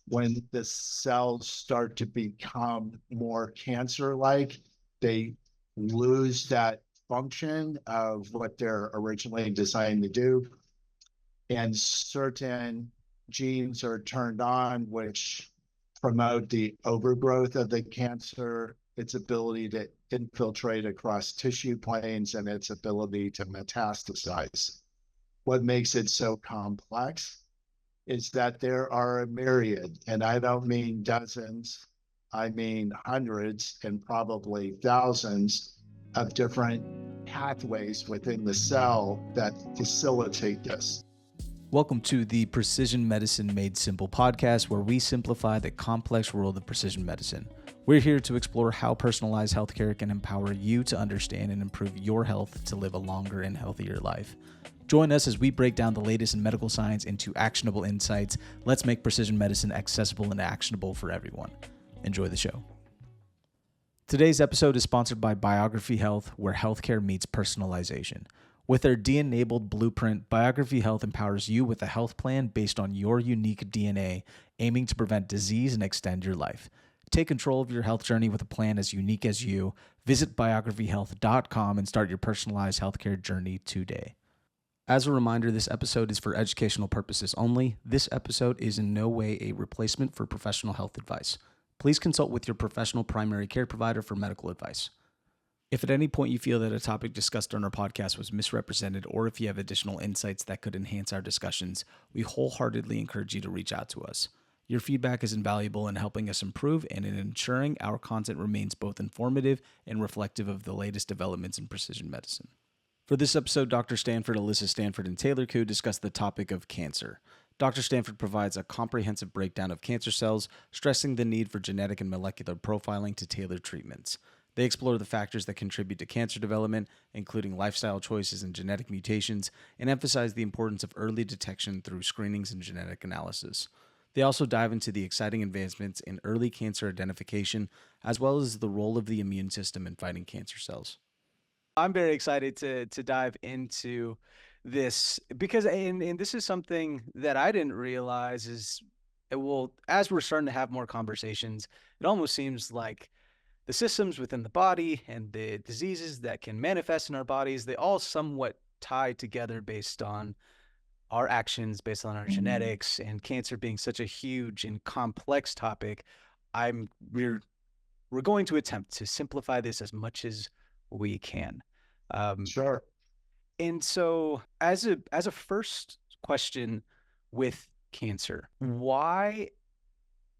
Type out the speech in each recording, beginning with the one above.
when the cells start to become more cancer-like, they lose that function of what they're originally designed to do. And certain genes are turned on, which promote the overgrowth of the cancer, its ability to infiltrate across tissue planes, and its ability to metastasize. What makes it so complex is that there are a myriad, and I don't mean dozens, I mean hundreds and probably thousands of different pathways within the cell that facilitate this. Welcome to the Precision Medicine Made Simple podcast, where we simplify the complex world of precision medicine. We're here to explore how personalized healthcare can empower you to understand and improve your health to live a longer and healthier life. Join us as we break down the latest in medical science into actionable insights. Let's make precision medicine accessible and actionable for everyone. Enjoy the show. Today's episode is sponsored by Biography Health, where healthcare meets personalization. With their DNA-enabled blueprint, Biography Health empowers you with a health plan based on your unique DNA, aiming to prevent disease and extend your life. Take control of your health journey with a plan as unique as you. Visit biographyhealth.com and start your personalized healthcare journey today. As a reminder, this episode is for educational purposes only. This episode is in no way a replacement for professional health advice. Please consult with your professional primary care provider for medical advice. If at any point you feel that a topic discussed on our podcast was misrepresented, or if you have additional insights that could enhance our discussions, we wholeheartedly encourage you to reach out to us. Your feedback is invaluable in helping us improve and in ensuring our content remains both informative and reflective of the latest developments in precision medicine. For this episode, Dr. Stanford, Alyssa Stanford, and Taylor Koo discuss the topic of cancer. Dr. Stanford provides a comprehensive breakdown of cancer cells, stressing the need for genetic and molecular profiling to tailor treatments. They explore the factors that contribute to cancer development, including lifestyle choices and genetic mutations, and emphasize the importance of early detection through screenings and genetic analysis. They also dive into the exciting advancements in early cancer identification, as well as the role of the immune system in fighting cancer cells. I'm very excited to dive into this because, and this is something that I didn't realize is, as we're starting to have more conversations, it almost seems like the systems within the body and the diseases that can manifest in our bodies, they all somewhat tie together based on our actions, based on our genetics, and cancer being such a huge and complex topic. We're going to attempt to simplify this as much as we can. Sure. And so as a first question with cancer, why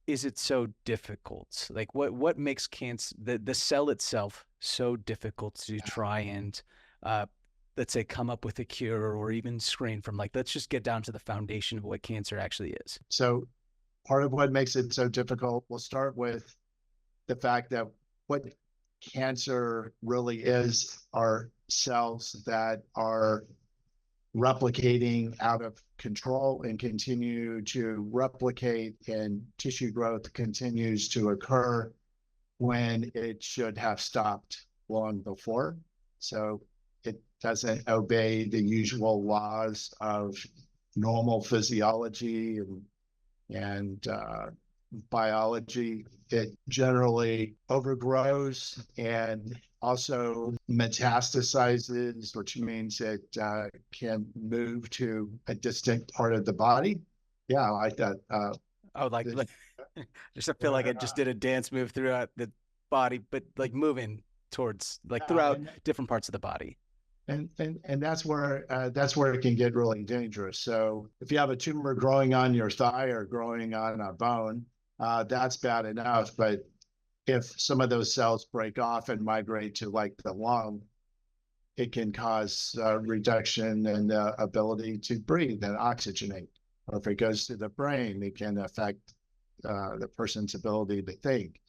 is it so difficult? Like what makes cancer, the cell itself, so difficult to try and, let's say, come up with a cure or even screen from? Like, let's just get down to the foundation of what cancer actually is. So part of what makes it so difficult, we'll start with the fact that what cancer really is are cells that are replicating out of control and continue to replicate, and tissue growth continues to occur when it should have stopped long before. So it doesn't obey the usual laws of normal physiology and biology. It generally overgrows and also metastasizes, which means it can move to a distant part of the body. Yeah, I like that. Just I feel like I just did a dance move throughout the body, but like moving towards throughout different parts of the body. And that's where it can get really dangerous. So if you have a tumor growing on your thigh or growing on a bone, that's bad enough. But if some of those cells break off and migrate to like the lung, it can cause reduction in the ability to breathe and oxygenate. Or if it goes to the brain, it can affect the person's ability to think.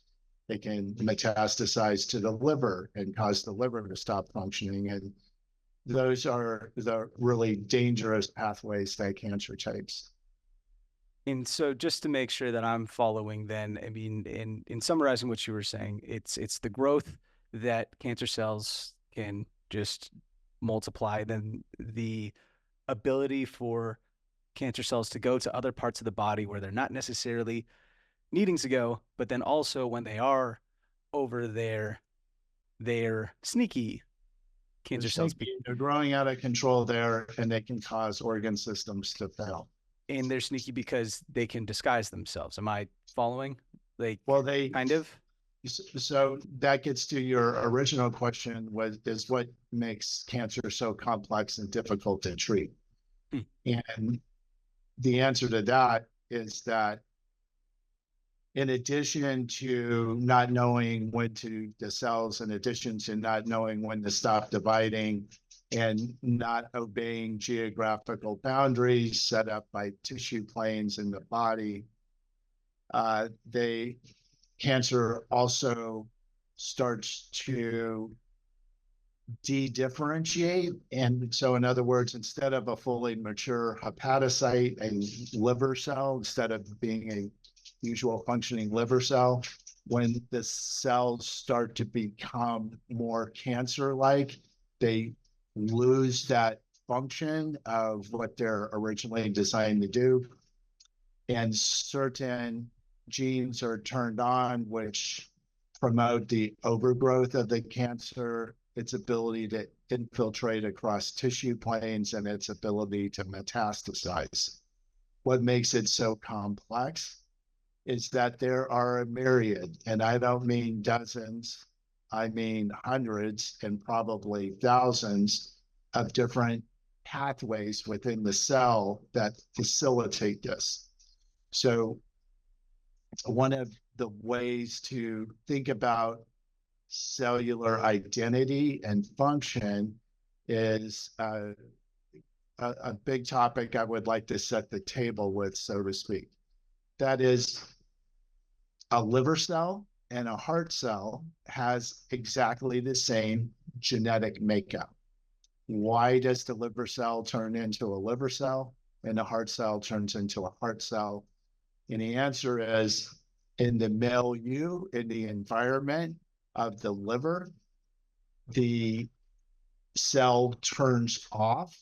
It can metastasize to the liver and cause the liver to stop functioning. And those are the really dangerous pathways that cancer takes. And so just to make sure that I'm following then, I mean, in summarizing what you were saying, it's the growth that cancer cells can just multiply, then the ability for cancer cells to go to other parts of the body where they're not necessarily needing to go, but then also when they are over there, they're sneaky. Cancer cells, They're growing out of control there, and they can cause organ systems to fail. and they're sneaky because they can disguise themselves. Am I following? Like, Well, they kind of. so that gets to your original question: is what makes cancer so complex and difficult to treat? And the answer to that is that, in addition to not knowing when to the cells, in addition to not knowing when to stop dividing and not obeying geographical boundaries set up by tissue planes in the body, cancer also starts to de-differentiate. And so, in other words, instead of a fully mature hepatocyte, a liver cell, instead of being a usual functioning liver cell, when the cells start to become more cancer-like, they lose that function of what they're originally designed to do. And certain genes are turned on, which promote the overgrowth of the cancer, its ability to infiltrate across tissue planes, and its ability to metastasize. What makes it so complex is that there are a myriad, and I don't mean dozens, I mean hundreds and probably thousands of different pathways within the cell that facilitate this. So one of the ways to think about cellular identity and function is a big topic I would like to set the table with, so to speak. That is, a liver cell and a heart cell has exactly the same genetic makeup. Why does the liver cell turn into a liver cell and the heart cell turns into a heart cell? And the answer is, in the milieu, in the environment of the liver, the cell turns off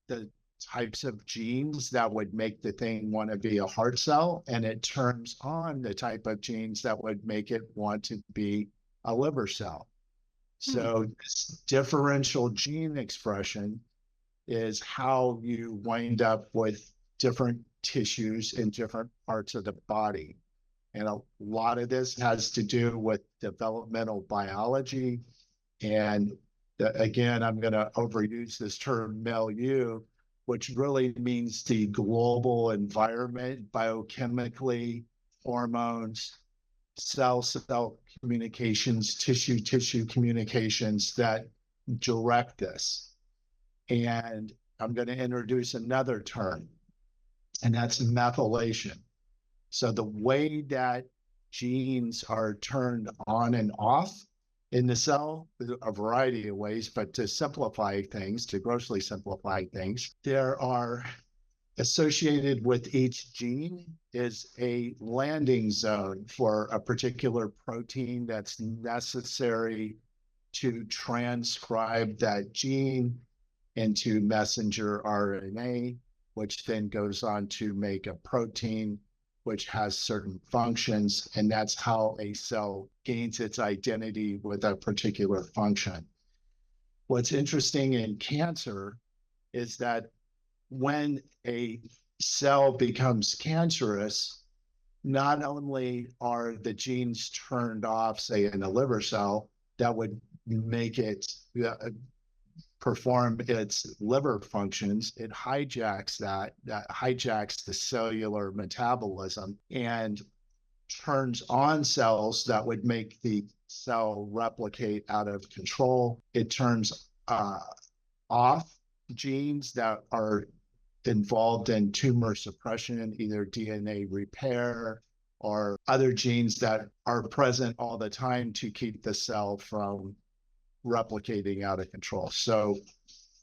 the types of genes that would make the thing want to be a heart cell, and it turns on the type of genes that would make it want to be a liver cell. So this differential gene expression is how you wind up with different tissues in different parts of the body. And a lot of this has to do with developmental biology. And again, I'm going to overuse this term milieu, which really means the global environment, biochemically, hormones, cell-cell communications, tissue-tissue communications that direct this. And I'm going to introduce another term, and that's methylation. So the way that genes are turned on and off in the cell, a variety of ways, but to simplify things, to grossly simplify things, there are associated with each gene is a landing zone for a particular protein that's necessary to transcribe that gene into messenger RNA, which then goes on to make a protein which has certain functions, and that's how a cell gains its identity with a particular function. What's interesting in cancer is that when a cell becomes cancerous, not only are the genes turned off, say in a liver cell, that would make it perform its liver functions, it hijacks that hijacks the cellular metabolism and turns on cells that would make the cell replicate out of control. It turns off genes that are involved in tumor suppression, either DNA repair or other genes that are present all the time to keep the cell from replicating out of control. So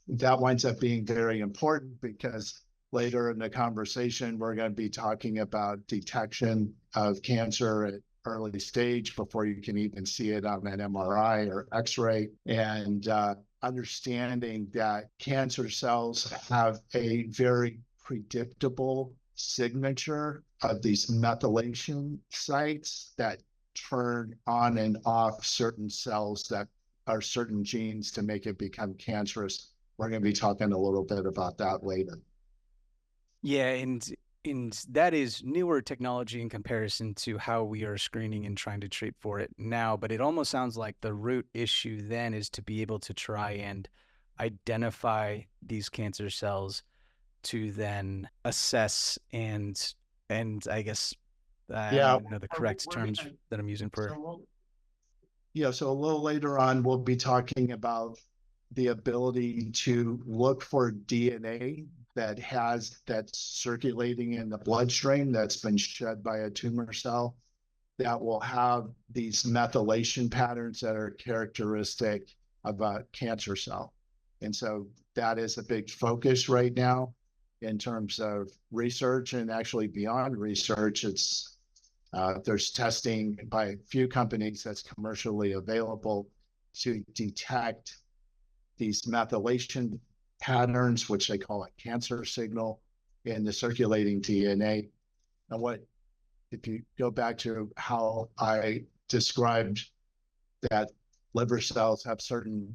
that winds up being very important, because later in the conversation, we're going to be talking about detection of cancer at early stage before you can even see it on an MRI or X-ray, and understanding that cancer cells have a very predictable signature of these methylation sites that turn on and off certain cells that are certain genes to make it become cancerous. We're going to be talking a little bit about that later. Yeah, and that is newer technology in comparison to how we are screening and trying to treat for it now. But it almost sounds like the root issue then is to be able to try and identify these cancer cells to then assess and I guess I don't even know the correct terms that I'm using for. So a little later on, we'll be talking about the ability to look for DNA that's circulating in the bloodstream that's been shed by a tumor cell that will have these methylation patterns that are characteristic of a cancer cell. And so that is a big focus right now in terms of research, and actually beyond research. There's testing by a few companies that's commercially available to detect these methylation patterns, which they call a cancer signal, in the circulating DNA. And if you go back to how I described that liver cells have certain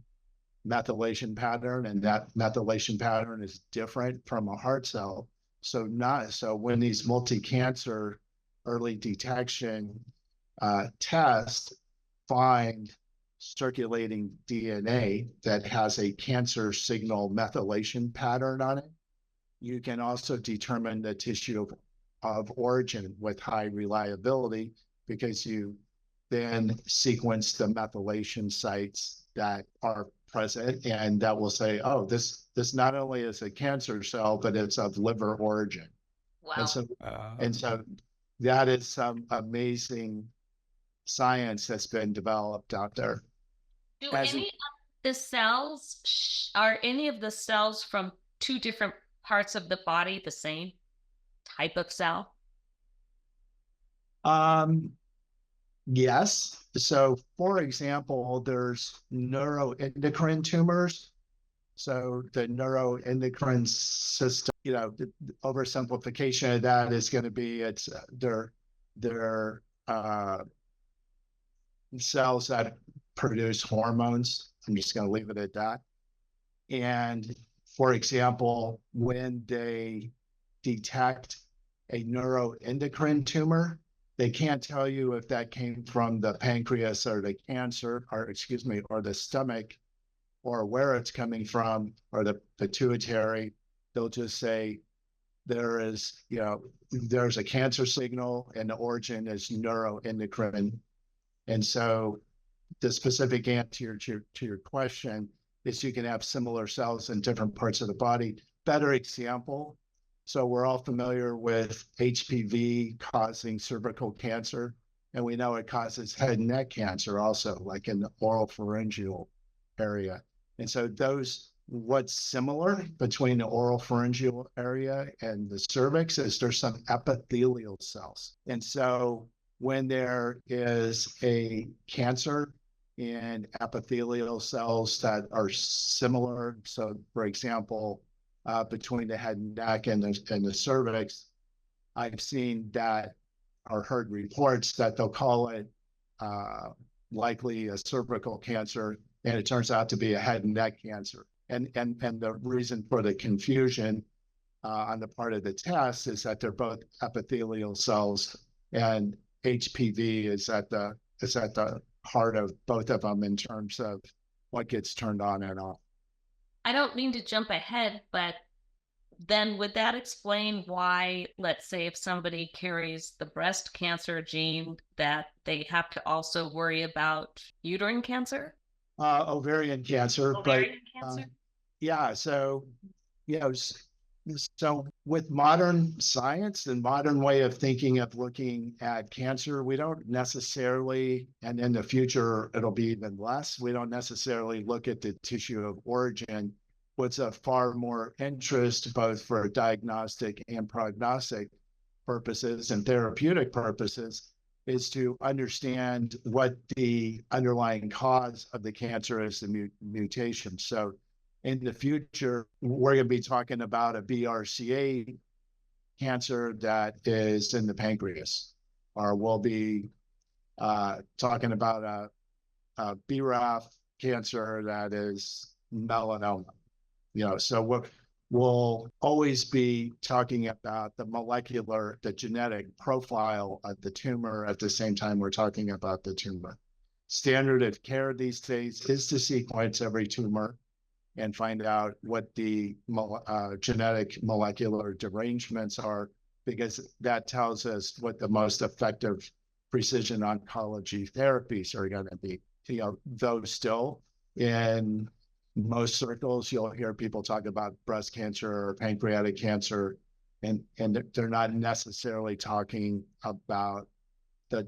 methylation pattern, and that methylation pattern is different from a heart cell. So when these multi-cancer early detection tests find circulating DNA that has a cancer signal methylation pattern on it, you can also determine the tissue of origin with high reliability, because you then sequence the methylation sites that are present, and that will say, oh, this not only is a cancer cell, but it's of liver origin. Wow. And so that is some amazing science that's been developed out there. Are any of the cells from two different parts of the body the same type of cell? Yes. So for example, there's neuroendocrine tumors. So the neuroendocrine system, the oversimplification of that is going to be they're cells that produce hormones. I'm just going to leave it at that. And for example, when they detect a neuroendocrine tumor, they can't tell you if that came from the pancreas or the cancer, or the stomach, or where it's coming from, or the pituitary. They'll just say there's a cancer signal and the origin is neuroendocrine. And so the specific answer to your question is you can have similar cells in different parts of the body. Better example, so we're all familiar with HPV causing cervical cancer, and we know it causes head and neck cancer also, like in the oral pharyngeal area. And so what's similar between the oral pharyngeal area and the cervix is there's some epithelial cells. And so when there is a cancer in epithelial cells that are similar, so for example, between the head and neck and the cervix, I've seen that or heard reports that they'll call it likely a cervical cancer, and it turns out to be a head and neck cancer. And the reason for the confusion on the part of the test is that they're both epithelial cells, and HPV is at the heart of both of them in terms of what gets turned on and off. I don't mean to jump ahead, but then would that explain why, let's say, if somebody carries the breast cancer gene, that they have to also worry about uterine cancer? Ovarian cancer. Ovarian cancer? Yeah. So, so with modern science and modern way of thinking of looking at cancer, we don't necessarily, and in the future, it'll be even less, we don't necessarily look at the tissue of origin. What's of far more interest, both for diagnostic and prognostic purposes and therapeutic purposes, is to understand what the underlying cause of the cancer is, the mutation. So in the future, we're going to be talking about a BRCA cancer that is in the pancreas, or we'll be talking about a BRAF cancer that is melanoma. So we'll always be talking about the genetic profile of the tumor at the same time we're talking about the tumor. Standard of care these days is to sequence every tumor and find out what the genetic molecular derangements are, because that tells us what the most effective precision oncology therapies are going to be. Though still in most circles, you'll hear people talk about breast cancer or pancreatic cancer, and they're not necessarily talking about the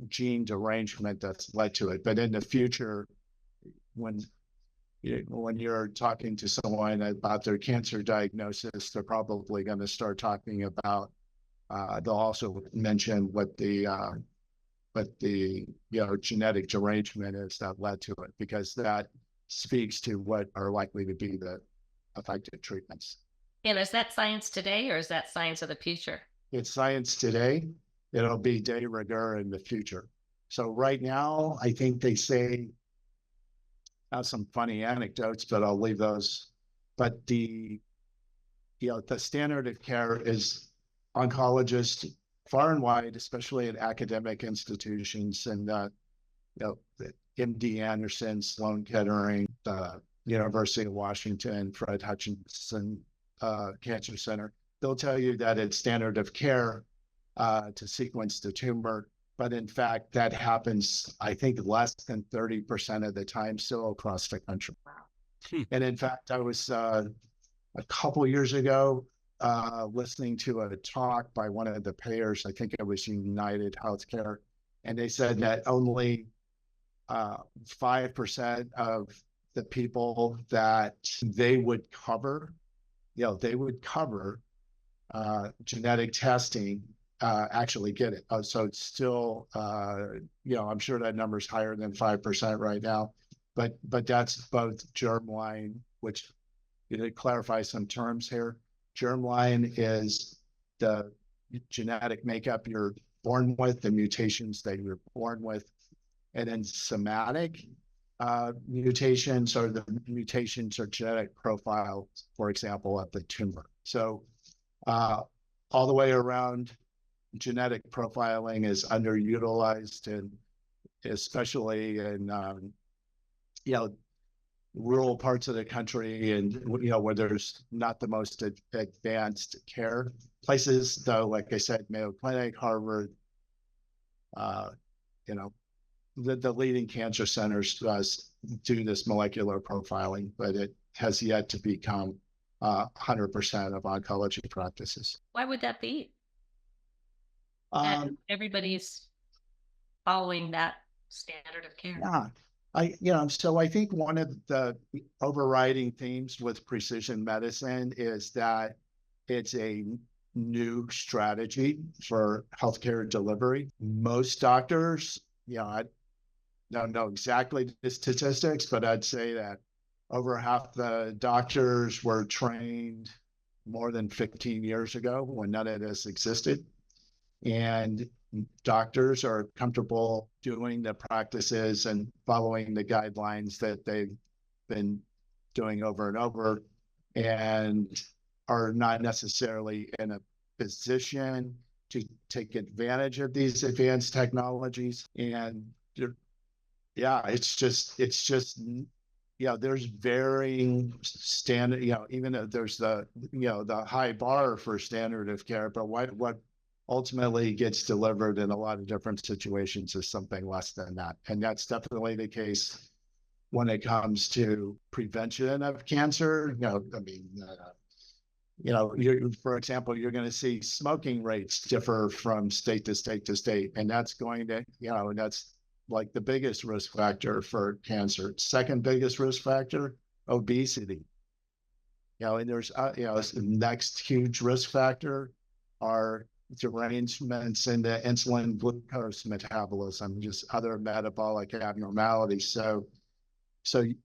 gene derangement that's led to it. But in the future, when you're talking to someone about their cancer diagnosis, they're probably going to start talking about, they'll also mention what the genetic derangement is that led to it, because that speaks to what are likely to be the effective treatments. And is that science today, or is that science of the future? It's science today. It'll be de rigueur in the future. So right now, I think they say, have some funny anecdotes, but I'll leave those. But the standard of care is oncologists far and wide, especially at academic institutions, and the MD Anderson, Sloan Kettering, the University of Washington, Fred Hutchinson Cancer Center. They'll tell you that it's standard of care to sequence the tumor, but in fact, that happens, I think, less than 30% of the time still across the country. Wow. And in fact, I was a couple years ago listening to a talk by one of the payers, I think it was United Healthcare, and they said that only 5% of the people that they would cover genetic testing actually get it. So it's still, I'm sure that number's higher than 5% right now, but that's both germline, which to clarify some terms here. Germline is the genetic makeup you're born with, the mutations that you're born with, and then somatic mutations are the mutations or genetic profile, for example, of the tumor. So all the way around, genetic profiling is underutilized, and especially in rural parts of the country, and where there's not the most advanced care places, though, like I said, Mayo Clinic, Harvard, the leading cancer centers do this molecular profiling, but it has yet to become 100% of oncology practices. Why would that be? And everybody's following that standard of care. Yeah, so I think one of the overriding themes with precision medicine is that it's a new strategy for healthcare delivery. Most doctors, I don't know exactly the statistics, but I'd say that over half the doctors were trained more than 15 years ago when none of this existed. And doctors are comfortable doing the practices and following the guidelines that they've been doing over and over, and are not necessarily in a position to take advantage of these advanced technologies. And it's just there's varying standard, even though there's the high bar for standard of care, but what ultimately gets delivered in a lot of different situations is something less than that. And that's definitely the case when it comes to prevention of cancer. For example, you're going to see smoking rates differ from state to state to state, and that's going to, and that's like the biggest risk factor for cancer. Second biggest risk factor, obesity. And there's, the next huge risk factor are derangements in the insulin glucose metabolism, just other metabolic abnormalities. So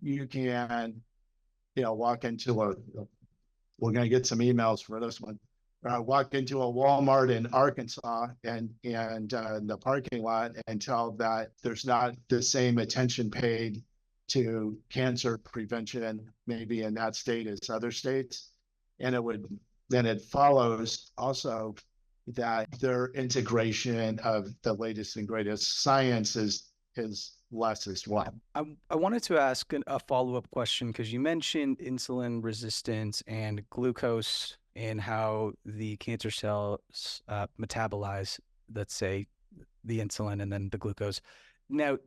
you can, walk into we're going to get some emails for this one, walk into a Walmart in Arkansas and the parking lot and tell that there's not the same attention paid to cancer prevention, maybe in that state as other states. And then it follows also that their integration of the latest and greatest science is less as well. I wanted to ask a follow-up question because you mentioned insulin resistance and glucose and how the cancer cells metabolize, let's say, the insulin and then the glucose. Now,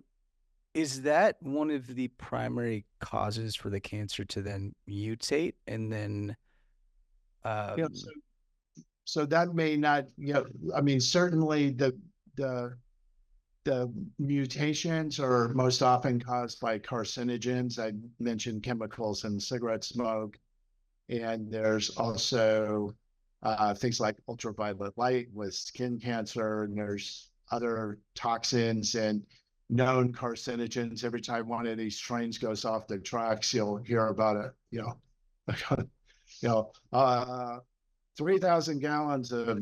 is that one of the primary causes for the cancer to then mutate and then? So that may not, I mean, certainly the mutations are most often caused by carcinogens. I mentioned chemicals in cigarette smoke. And there's also things like ultraviolet light with skin cancer, and there's other toxins and known carcinogens. Every time one of these trains goes off the tracks, you'll hear about it, 3,000 gallons of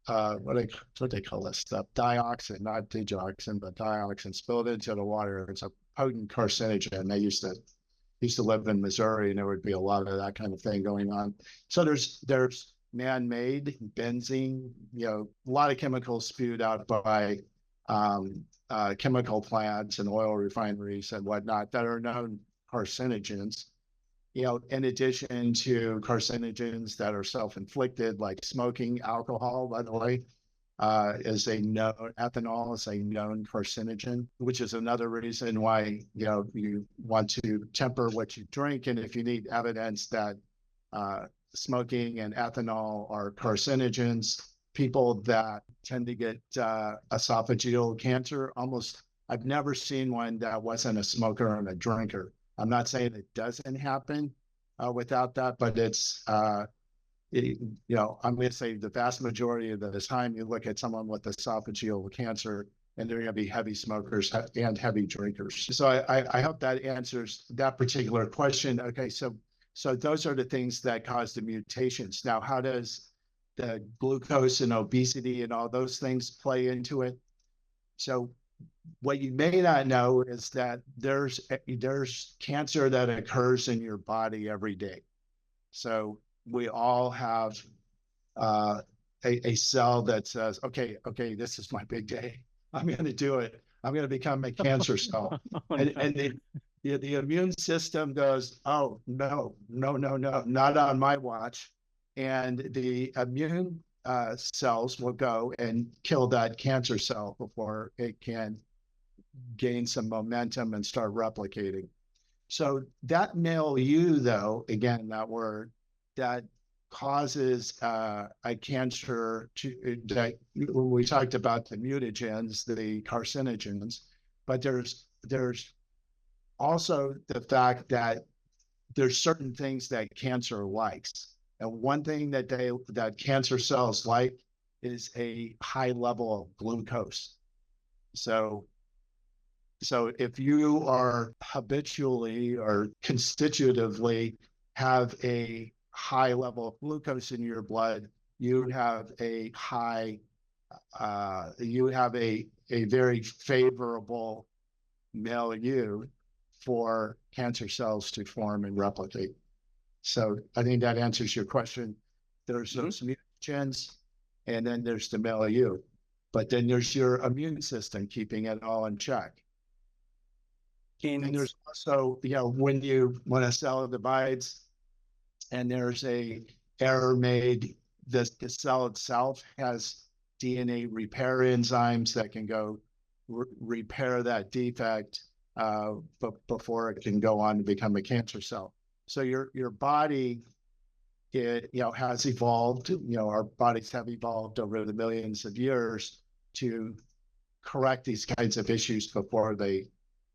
what they call this stuff, dioxin, not digoxin, but dioxin spilled into the water. It's a potent carcinogen. They used to live in Missouri, and there would be a lot of that kind of thing going on. So there's man-made benzene, a lot of chemicals spewed out by chemical plants and oil refineries and whatnot that are known carcinogens. In addition to carcinogens that are self-inflicted, like smoking, alcohol, by the way, ethanol is a known carcinogen, which is another reason why, you want to temper what you drink. And if you need evidence that smoking and ethanol are carcinogens, people that tend to get esophageal cancer, I've never seen one that wasn't a smoker and a drinker. I'm not saying it doesn't happen without that, but it's, I'm going to say the vast majority of the time you look at someone with esophageal cancer and they're going to be heavy smokers and heavy drinkers. So I hope that answers that particular question. Okay, so those are the things that cause the mutations. Now, how does the glucose and obesity and all those things play into it? So what you may not know is that there's cancer that occurs in your body every day. So we all have a cell that says, okay, this is my big day. I'm going to do it. I'm going to become a cancer cell. And the immune system goes, oh, no, not on my watch. And the immune cells will go and kill that cancer cell before it can gain some momentum and start replicating. So that milieu, though, again, that word, that causes a cancer that when we talked about the mutagens, the carcinogens, but there's also the fact that there's certain things that cancer likes. And one thing that cancer cells like is a high level of glucose. So if you are habitually or constitutively have a high level of glucose in your blood, you have a very favorable milieu for cancer cells to form and replicate. So I think that answers your question. There's those mutagens, and then there's the milieu, but then there's your immune system keeping it all in check. And there's also, when a cell divides and there's a error made, the cell itself has DNA repair enzymes that can go repair that defect before it can go on to become a cancer cell. So your body, has evolved, our bodies have evolved over the millions of years to correct these kinds of issues before they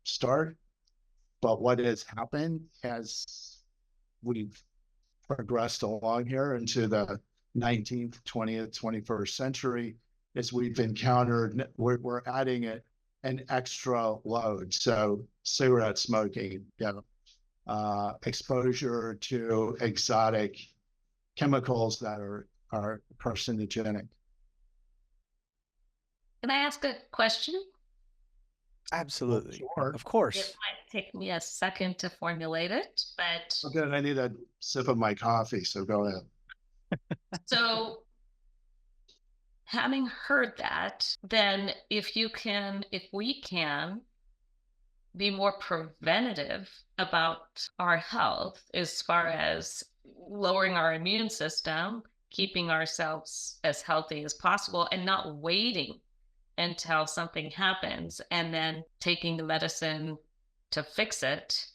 start. But what has happened as we've progressed along here into the 19th, 20th, 21st century is we've encountered, we're adding an extra load. So cigarette smoking, exposure to exotic chemicals that are are carcinogenic. Can I ask a question? Absolutely. Sure. Of course. It might take me a second to formulate it, but Okay, I need a sip of my coffee, so go ahead. so having heard that, then if we can be more preventative about our health as far as lowering our immune system, keeping ourselves as healthy as possible, and not waiting until something happens and then taking the medicine to fix it,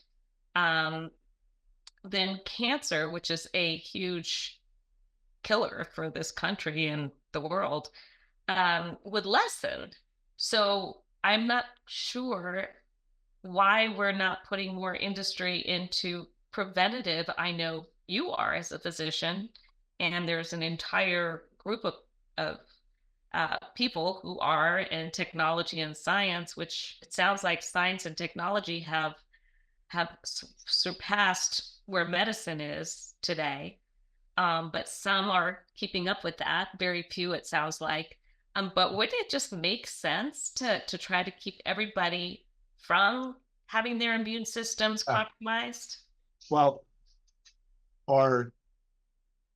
then cancer, which is a huge killer for this country and the world, would lessen. So I'm not sure why we're not putting more industry into preventative. I know you are as a physician, and there's an entire group of people who are in technology and science, which it sounds like science and technology have surpassed where medicine is today. But some are keeping up with that. Very few, it sounds like. But wouldn't it just make sense to try to keep everybody from having their immune systems compromised? Well, or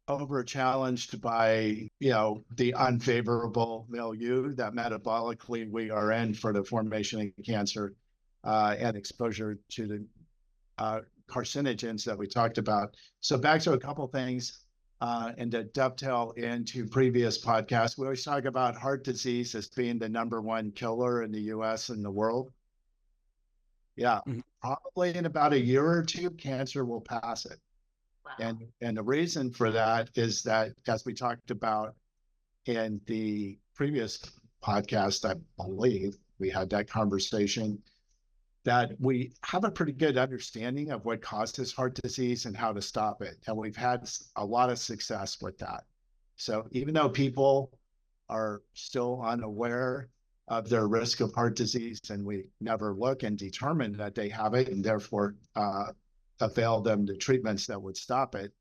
over challenged by, the unfavorable milieu that metabolically we are in for the formation of cancer and exposure to the carcinogens that we talked about. So back to a couple things and to dovetail into previous podcasts, we always talk about heart disease as being the #1 killer in the US and the world. Yeah, probably in about a year or two, cancer will pass it. Wow. And the reason for that is that, as we talked about in the previous podcast, I believe we had that conversation, that we have a pretty good understanding of what causes heart disease and how to stop it. And we've had a lot of success with that. So even though people are still unaware of their risk of heart disease, and we never look and determine that they have it and therefore avail them to treatments that would stop it.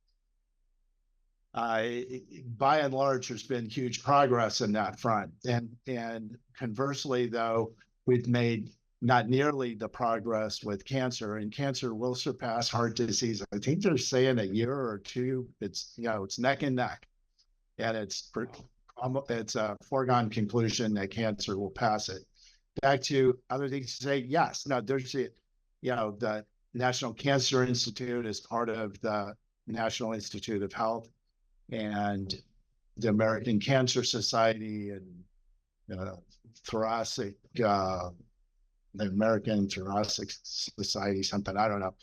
By and large, there's been huge progress in that front. And conversely, though, we've made not nearly the progress with cancer, and cancer will surpass heart disease. I think they're saying a year or two. It's neck and neck, and it's a foregone conclusion that cancer will pass it. Back to other things to say, yes, no, there's the National Cancer Institute is part of the National Institute of Health, and the American Cancer Society, and thoracic, the American Thoracic Society, something, I don't know,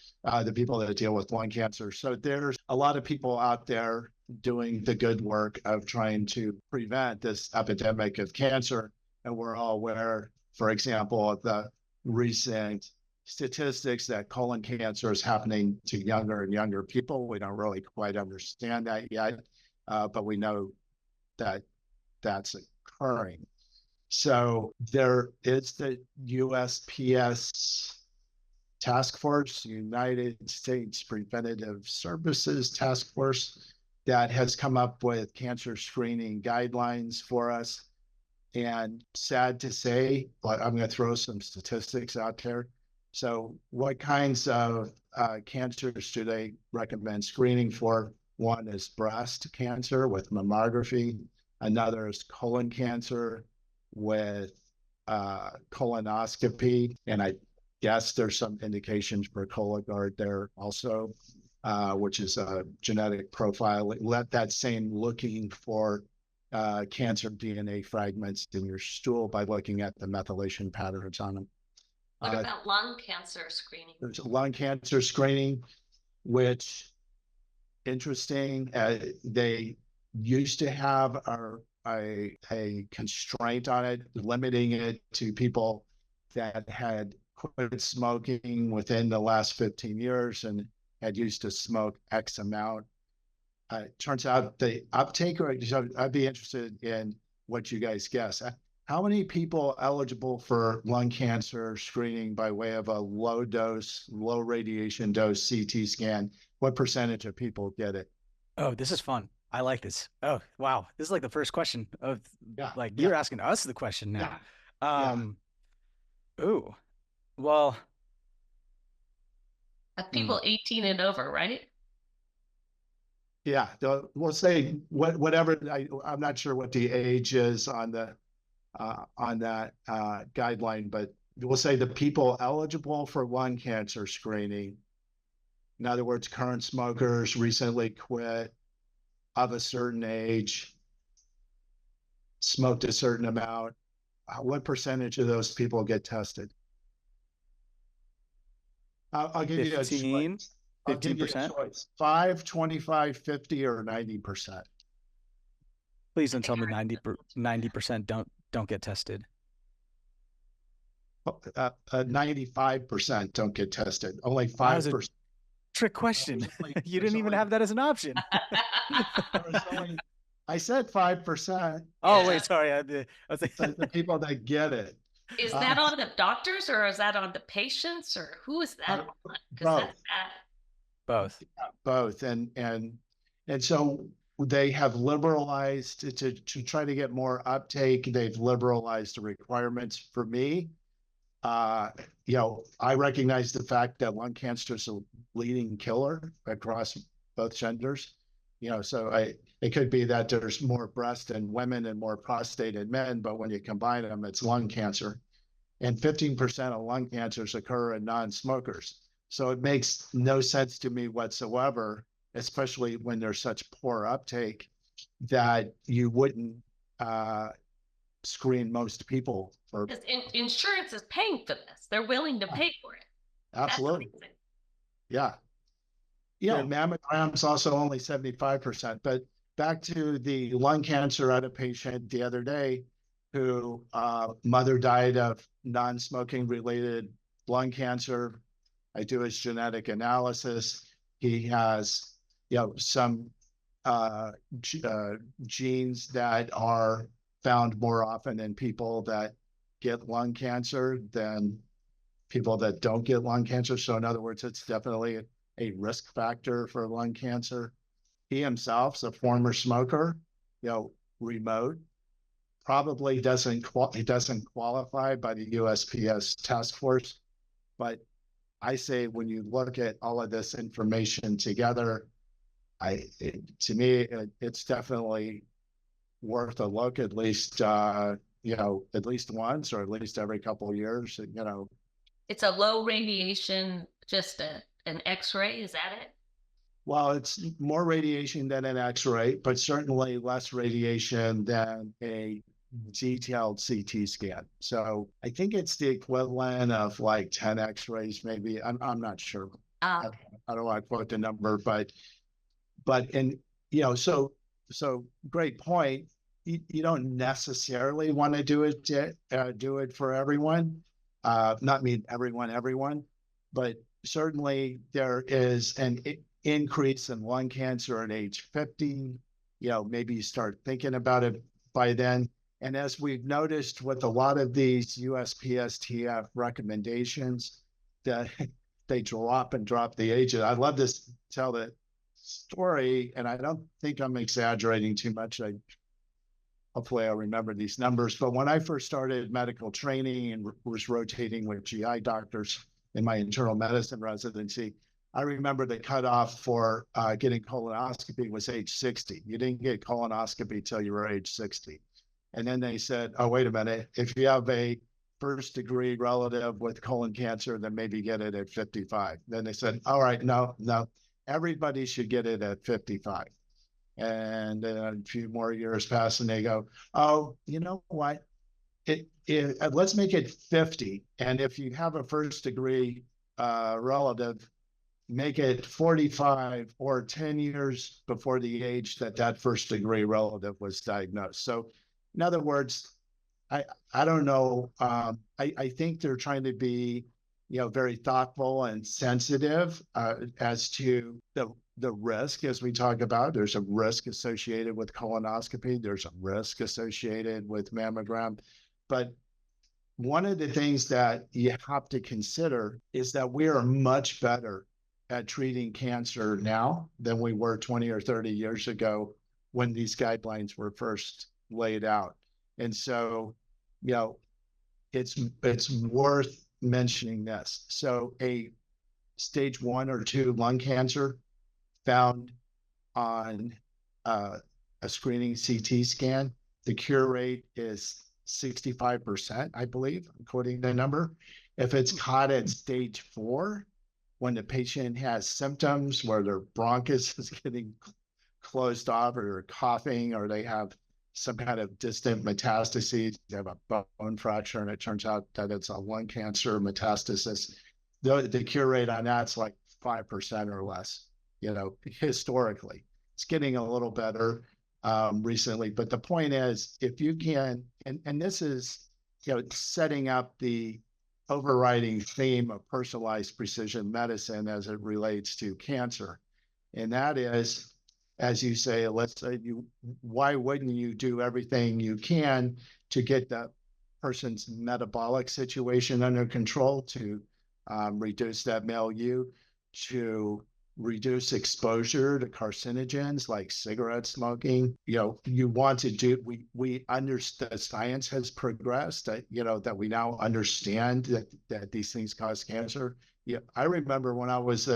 the people that deal with lung cancer. So there's a lot of people out there doing the good work of trying to prevent this epidemic of cancer. And we're all aware, for example, of the recent statistics that colon cancer is happening to younger and younger people. We don't really quite understand that yet, but we know that that's occurring. So there is the USPS task force, United States Preventative Services Task Force, that has come up with cancer screening guidelines for us. And sad to say, but I'm going to throw some statistics out there. So what kinds of cancers do they recommend screening for? One is breast cancer with mammography. Another is colon cancer with colonoscopy. And I guess there's some indications for Cologuard there also, which is a genetic profile. Let that same looking for cancer DNA fragments in your stool by looking at the methylation patterns on them. What about lung cancer screening? There's lung cancer screening, which, interesting, they used to have a constraint on it, limiting it to people that had quit smoking within the last 15 years and had used to smoke X amount. It turns out the uptake, I'd be interested in what you guys guess. How many people eligible for lung cancer screening by way of a low radiation dose CT scan? What percentage of people get it? Oh, this is fun. I like this. Oh, wow. This is like the first question of Yeah, like yeah, you're asking us the question now. yeah, Ooh, well, hmm, People 18 and over, right? yeah. We'll say whatever. I'm not sure what the age is on the on that guideline, but we'll say the people eligible for lung cancer screening. In other words, current smokers, recently quit, of a certain age, smoked a certain amount. What percentage of those people get tested? I'll give you a 15, choice. I'll give you a 15%. choice. 5, 25, 50, or 90%. Please I don't think tell me I 90% don't get tested. 95% don't get tested. Only That was a 5%. trick question. You There's didn't even only, have that as an option. there's only, I said 5%, Oh, yeah. wait, sorry. I was like, the people that get it. Is Uh, that on the doctors or is that on the patients or who is that on? Because both. that's bad. both. Both. And so they have liberalized to try to get more uptake. They've liberalized the requirements for me. I recognize the fact that lung cancer is a leading killer across both genders. It could be that there's more breast in women and more prostate in men, but when you combine them, it's lung cancer. And 15% of lung cancers occur in non-smokers. So it makes no sense to me whatsoever, especially when there's such poor uptake, that you wouldn't uh, screen most people for. Because insurance is paying for this. They're willing to pay for it. That's Absolutely. amazing. Yeah. Good. Mammograms also only 75%. But back to the lung cancer at a patient the other day who mother died of non-smoking related lung cancer. I do his genetic analysis. He has, some genes that are found more often in people that get lung cancer than people that don't get lung cancer. So in other words, it's definitely a risk factor for lung cancer. He himself's a former smoker, remote, probably he doesn't qualify by the USPS task force. But I say when you look at all of this information together, to me, it's definitely worth a look at least, at least once or at least every couple of years, It's a low radiation, just an X-ray. Is that it? Well, it's more radiation than an X-ray, but certainly less radiation than a detailed CT scan. So I think it's the equivalent of like 10 X-rays, maybe. I'm not sure. Ah, okay. I don't want to quote the number, but so great point. You don't necessarily want to do it for everyone. Not mean everyone, but certainly there is an increase in lung cancer at age 50. Maybe you start thinking about it by then. And as we've noticed with a lot of these USPSTF recommendations, that they drop the age. I'd love to tell the story, and I don't think I'm exaggerating too much. Hopefully I'll remember these numbers. But when I first started medical training and was rotating with GI doctors in my internal medicine residency, I remember the cutoff for getting colonoscopy was age 60. You didn't get colonoscopy till you were age 60. And then they said, oh, wait a minute, if you have a first degree relative with colon cancer, then maybe get it at 55. Then they said, all right, no, everybody should get it at 55. And a few more years pass and they go, oh, you know what? Let's make it 50. And if you have a first degree relative, make it 45 or 10 years before the age that first degree relative was diagnosed. So in other words, I don't know. I think they're trying to be, very thoughtful and sensitive as to the risk, as we talk about. There's a risk associated with colonoscopy. There's a risk associated with mammogram. But one of the things that you have to consider is that we are much better at treating cancer now than we were 20 or 30 years ago when these guidelines were first laid out. And so, you know, it's worth mentioning this. So a stage 1 or 2 lung cancer found on a screening CT scan, the cure rate is 65%, I believe, according to the number. If it's caught at stage 4, when the patient has symptoms where their bronchus is getting closed off, or they're coughing, or they have some kind of distant metastases, they have a bone fracture, and it turns out that it's a lung cancer metastasis, the cure rate on that's like 5% or less, you know, historically. It's getting a little better recently, but the point is, if you can, and this is, you know, setting up the overriding theme of personalized precision medicine as it relates to cancer. And that is, as you say, why wouldn't you do everything you can to get that person's metabolic situation under control, to reduce that milieu, to reduce exposure to carcinogens like cigarette smoking. You know, you want to do, we understand, science has progressed, you know, that we now understand that these things cause cancer. Yeah, I remember when I was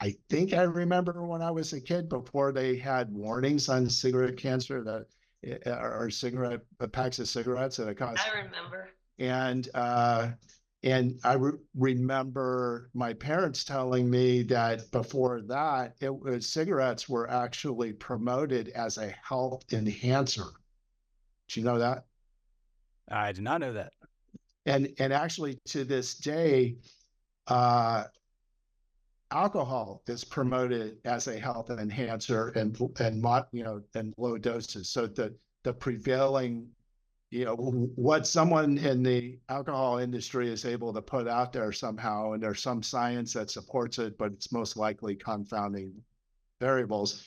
I think I remember when I was a kid, before they had warnings on cigarette cancer, that or cigarette packs of cigarettes that it caused. I remember. And I remember my parents telling me that before that, cigarettes were actually promoted as a health enhancer. Do you know that? I did not know that. And actually, to this day, alcohol is promoted as a health enhancer, and you know, in low doses. So the prevailing, you know, what someone in the alcohol industry is able to put out there somehow, and there's some science that supports it, but it's most likely confounding variables,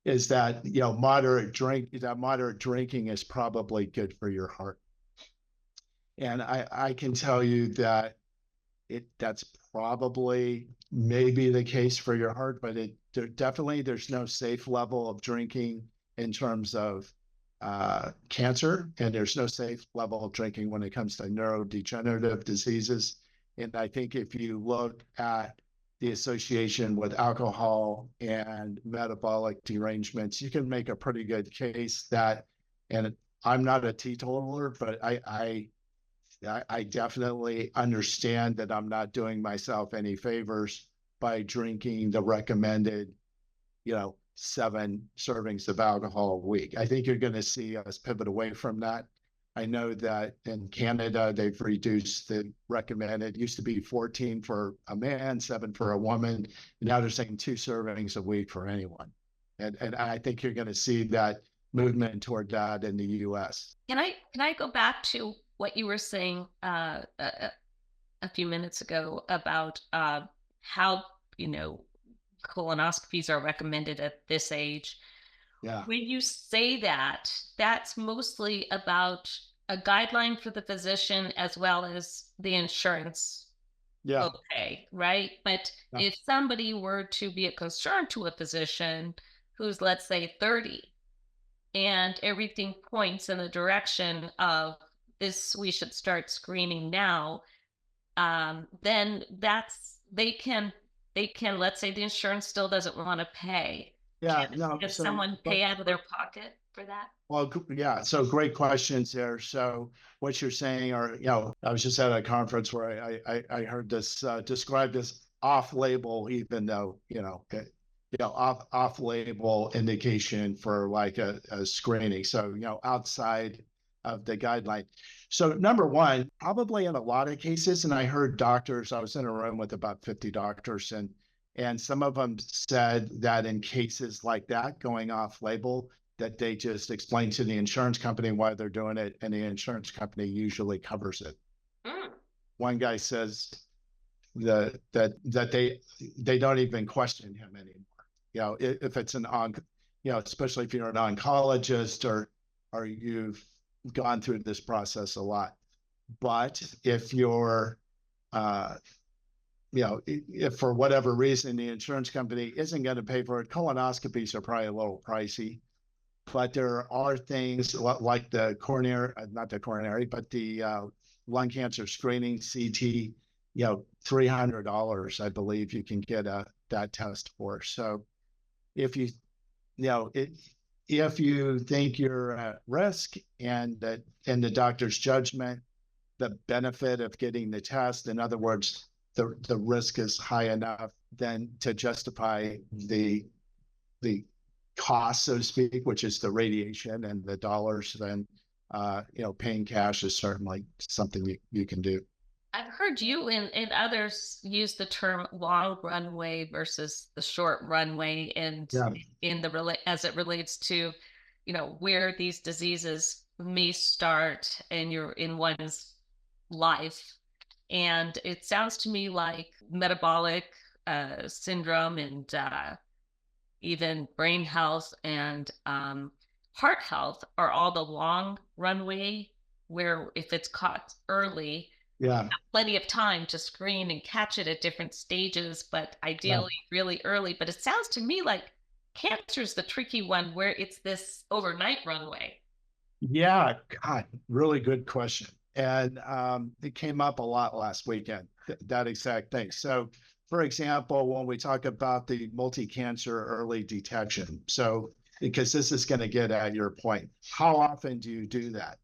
is that, you know, moderate drinking is probably good for your heart. And I can tell you that that's probably maybe the case for your heart, but there's no safe level of drinking in terms of cancer, and there's no safe level of drinking when it comes to neurodegenerative diseases. And I think if you look at the association with alcohol and metabolic derangements, you can make a pretty good case that, and I'm not a teetotaler, but I definitely understand that I'm not doing myself any favors by drinking the recommended, you know, 7 servings of alcohol a week. I think you're going to see us pivot away from that. I know that in Canada, they've reduced the recommended, used to be 14 for a man, 7 for a woman. Now they're saying 2 servings a week for anyone. And I think you're going to see that movement toward that in the US. Can I go back to what you were saying a few minutes ago about how, you know, colonoscopies are recommended at this age? Yeah. When you say that, that's mostly about a guideline for the physician as well as the insurance. Yeah. Okay, right? But if somebody were to be a concern to a physician who's, let's say, 30, and everything points in the direction of this, we should start screening now, then they can, let's say the insurance still doesn't want to pay. Yeah, If someone pay out of their pocket for that? Well, yeah, so great questions there. So what you're saying are, you know, I was just at a conference where I heard this described as off-label, even though, off-label indication for like a screening. So, you know, outside of the guideline. So number one, probably in a lot of cases, and I heard doctors, I was in a room with about 50 doctors, and some of them said that in cases like that, going off label, that they just explain to the insurance company why they're doing it, and the insurance company usually covers it. One guy says that they don't even question him anymore. You know, if it's especially if you're an oncologist or you've gone through this process a lot. But if you're if for whatever reason the insurance company isn't going to pay for it, colonoscopies are probably a little pricey. but there are things like the coronary, not the coronary, but the lung cancer screening CT, $300, I believe you can get that test for. So if you, if you think you're at risk and that in the doctor's judgment, the benefit of getting the test, in other words, the risk is high enough then to justify the cost, so to speak, which is the radiation and the dollars, then paying cash is certainly something you can do. I've heard you and others use the term long runway versus the short runway, and as it relates to, where these diseases may start in one's life. And it sounds to me like metabolic syndrome and even brain health and heart health are all the long runway, where if it's caught early, plenty of time to screen and catch it at different stages, but ideally really early. But it sounds to me like cancer is the tricky one, where it's this overnight runway. Yeah, God, really good question. And it came up a lot last weekend, that exact thing. So, for example, when we talk about the multi-cancer early detection, so because this is going to get at your point, how often do you do that?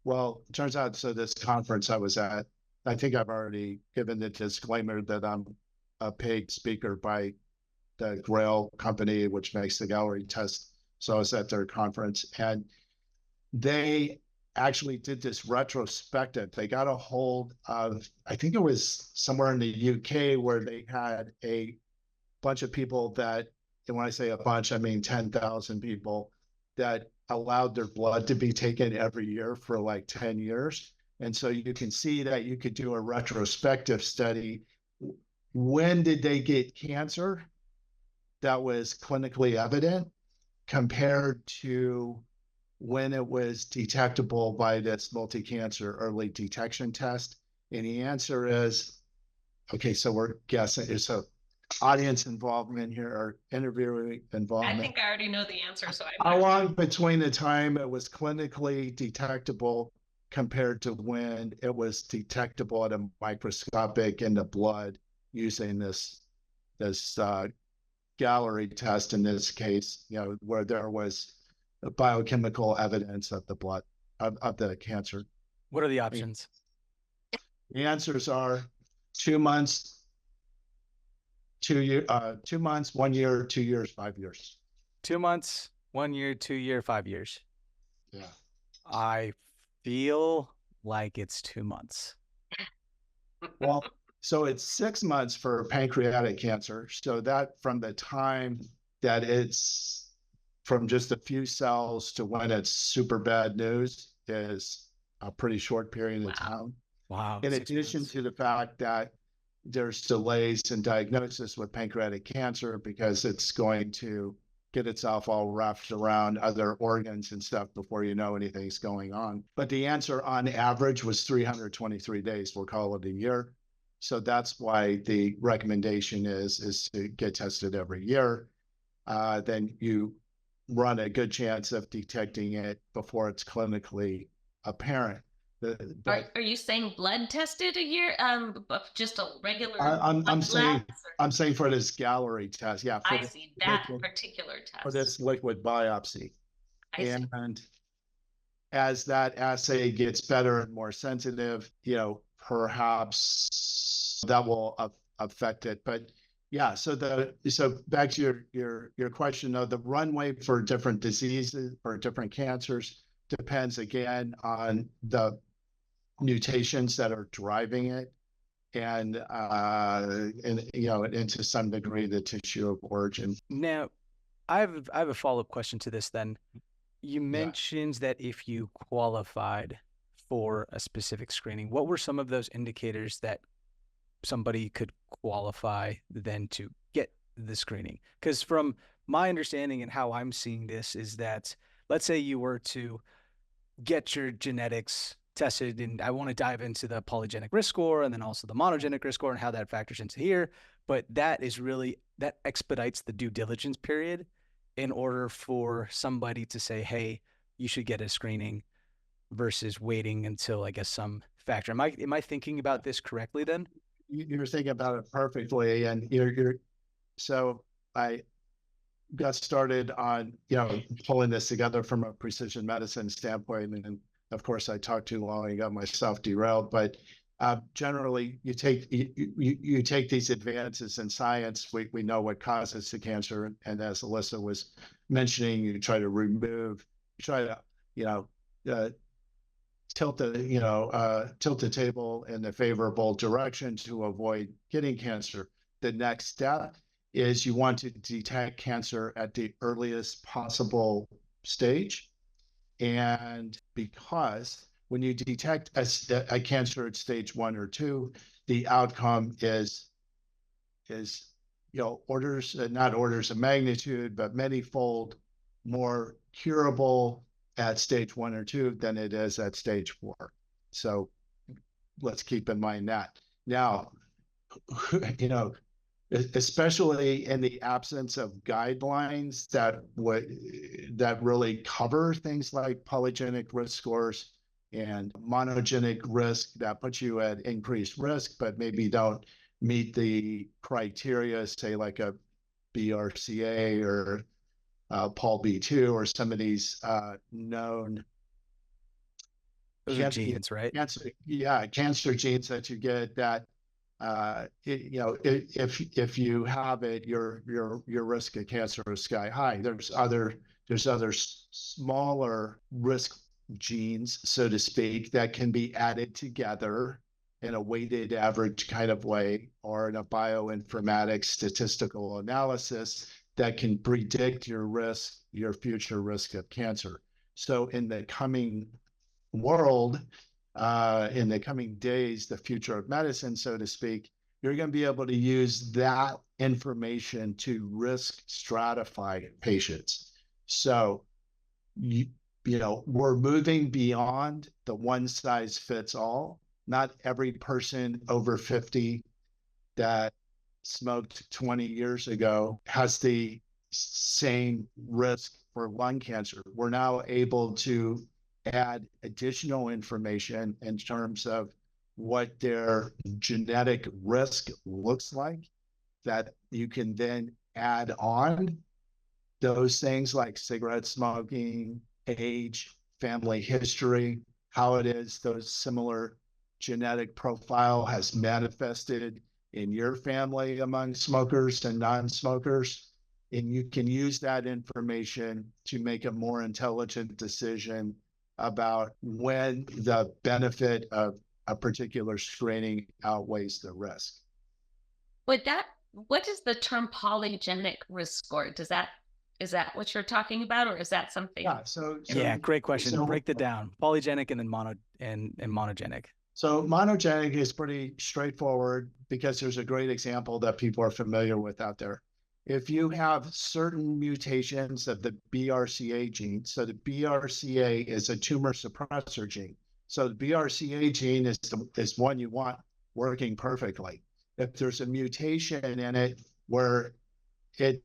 Well, it turns out, so this conference I was at, I think I've already given the disclaimer that I'm a paid speaker by the Grail company, which makes the Gallery test. So I was at their conference, and they actually did this retrospective. They got a hold of, I think it was somewhere in the UK, where they had a bunch of people that, and when I say a bunch, I mean 10,000 people that allowed their blood to be taken every year for like 10 years. And so you can see that you could do a retrospective study. When did they get cancer that was clinically evident compared to when it was detectable by this multi-cancer early detection test? And the answer is, okay, so we're guessing. So audience involvement here, or interviewee involvement. I think I already know the answer. So how long between the time it was clinically detectable compared to when it was detectable at a microscopic in the blood using this Gallery test in this case, where there was biochemical evidence of the blood of the cancer. What are the options? The answers are 2 months, 2 year, 2 months, 1 year, 2 years, 5 years. 2 months, 1 year, 2 year, 5 years. Yeah. I feel like it's 2 months. Well, so it's 6 months for pancreatic cancer. So that from the time that it's from just a few cells to when it's super bad news is a pretty short period of time. Wow. In addition to the fact that there's delays in diagnosis with pancreatic cancer because it's going to get itself all wrapped around other organs and stuff before you know anything's going on. But the answer on average was 323 days. We'll call it a year. So that's why the recommendation is to get tested every year. Then you run a good chance of detecting it before it's clinically apparent. Are you saying blood tested a year? Just a regular. I'm saying for this Gallery test. Yeah. I see that particular test. For this liquid biopsy. And as that assay gets better and more sensitive, perhaps that will affect it. But yeah, so back to your question of the runway for different diseases or different cancers depends again on the mutations that are driving it, and to some degree the tissue of origin. Now, I have a follow-up question to this then. You mentioned that if you qualified for a specific screening, what were some of those indicators that somebody could qualify then to get the screening? Because from my understanding and how I'm seeing this is that, let's say you were to get your genetics tested, and I want to dive into the polygenic risk score and then also the monogenic risk score and how that factors into here. But that expedites the due diligence period. in order for somebody to say, hey, you should get a screening versus waiting until, I guess, some factor. Am I thinking about this correctly then? You're thinking about it perfectly. And so I got started on, pulling this together from a precision medicine standpoint. And of course I talked too long and got myself derailed, but generally you take these advances in science. We know what causes the cancer. And as Alyssa was mentioning, you try to tilt the table in the favorable direction to avoid getting cancer. The next step is you want to detect cancer at the earliest possible stage. And because when you detect a cancer at stage 1 or 2, the outcome is orders, not orders of magnitude, but many-fold more curable at stage 1 or 2 than it is at stage 4. So let's keep in mind that. Now, especially in the absence of guidelines that really cover things like polygenic risk scores and monogenic risk that puts you at increased risk, but maybe don't meet the criteria, say like a BRCA or POLB2 or some of these known Those are genes, right? Cancer genes that you get that if you have it, your risk of cancer is sky high. There's other smaller risk genes, so to speak, that can be added together in a weighted average kind of way, or in a bioinformatics statistical analysis that can predict your future risk of cancer. So in the coming world, in the coming days, the future of medicine, so to speak, you're going to be able to use that information to risk stratify patients. So, we're moving beyond the one size fits all. Not every person over 50 that smoked 20 years ago has the same risk for lung cancer. We're now able to add additional information in terms of what their genetic risk looks like, that you can then add on those things like cigarette smoking, age, family history, how it is those similar genetic profile has manifested in your family among smokers and non-smokers. And you can use that information to make a more intelligent decision about when the benefit of a particular screening outweighs the risk. What is the term polygenic risk score? Is that what you're talking about, or is that something? Yeah, great question. So, break that down. Polygenic and then monogenic. So monogenic is pretty straightforward because there's a great example that people are familiar with out there. If you have certain mutations of the BRCA gene, so the BRCA is a tumor suppressor gene. So the BRCA gene is one you want working perfectly. If there's a mutation in it where it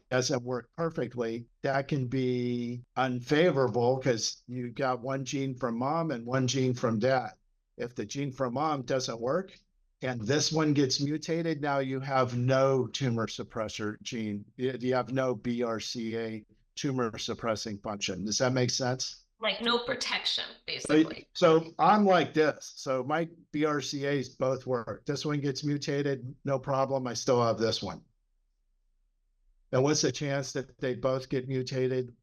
doesn't work perfectly, that can be unfavorable because you got one gene from mom and one gene from dad. If the gene from mom doesn't work and this one gets mutated, now you have no tumor suppressor gene. You have no BRCA tumor suppressing function. Does that make sense? Like no protection, basically. So I'm like this. So my BRCAs both work. This one gets mutated, no problem. I still have this one. And what's the chance that they both get mutated?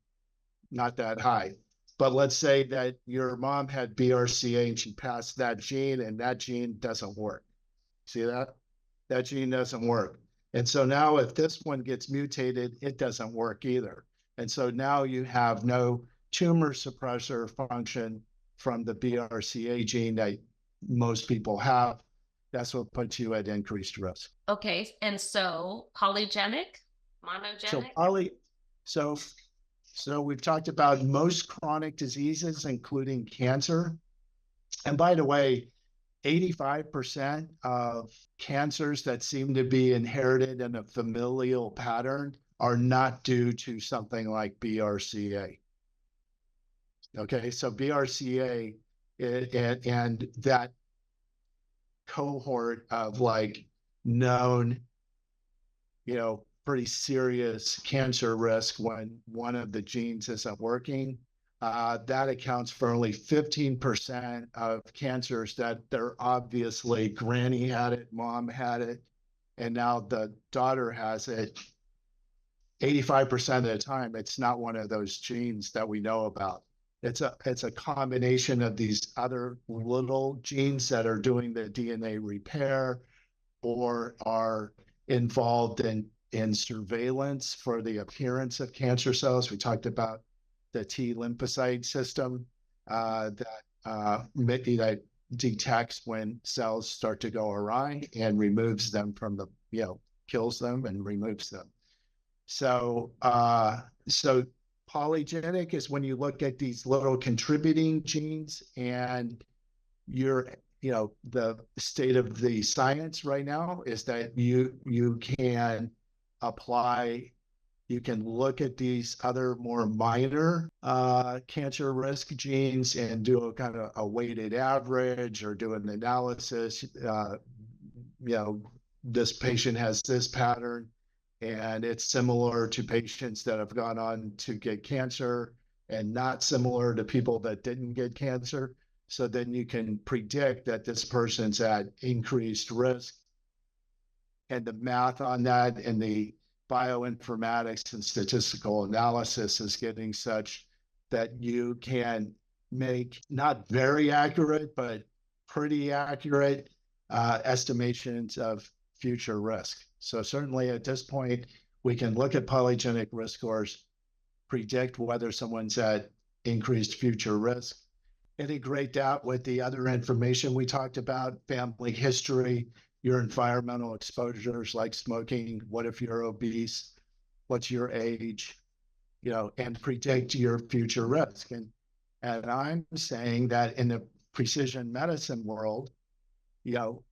Not that high. But let's say that your mom had BRCA and she passed that gene and that gene doesn't work. See that? That gene doesn't work. And so now if this one gets mutated, it doesn't work either. And so now you have no tumor suppressor function from the BRCA gene that most people have. That's what puts you at increased risk. Okay. And so polygenic, monogenic? So we've talked about most chronic diseases, including cancer. And by the way, 85% of cancers that seem to be inherited in a familial pattern are not due to something like BRCA. Okay, so BRCA and that cohort of like known, pretty serious cancer risk when one of the genes isn't working, that accounts for only 15% of cancers that they're obviously granny had it, mom had it, and now the daughter has it. 85% of the time, it's not one of those genes that we know about. It's a combination of these other little genes that are doing the DNA repair or are involved in surveillance for the appearance of cancer cells. We talked about the T lymphocyte system that detects when cells start to go awry and removes them from the, kills them and removes them. So polygenic is when you look at these little contributing genes, and the state of the science right now is that you can look at these other more minor cancer risk genes and do a kind of a weighted average or do an analysis. This patient has this pattern, and it's similar to patients that have gone on to get cancer and not similar to people that didn't get cancer. So then you can predict that this person's at increased risk. And the math on that and the bioinformatics and statistical analysis is getting such that you can make not very accurate, but pretty accurate estimations of future risk. So certainly at this point, we can look at polygenic risk scores, predict whether someone's at increased future risk, integrate that with the other information we talked about, family history, your environmental exposures like smoking, what if you're obese, what's your age, and predict your future risk. And I'm saying that in the precision medicine world,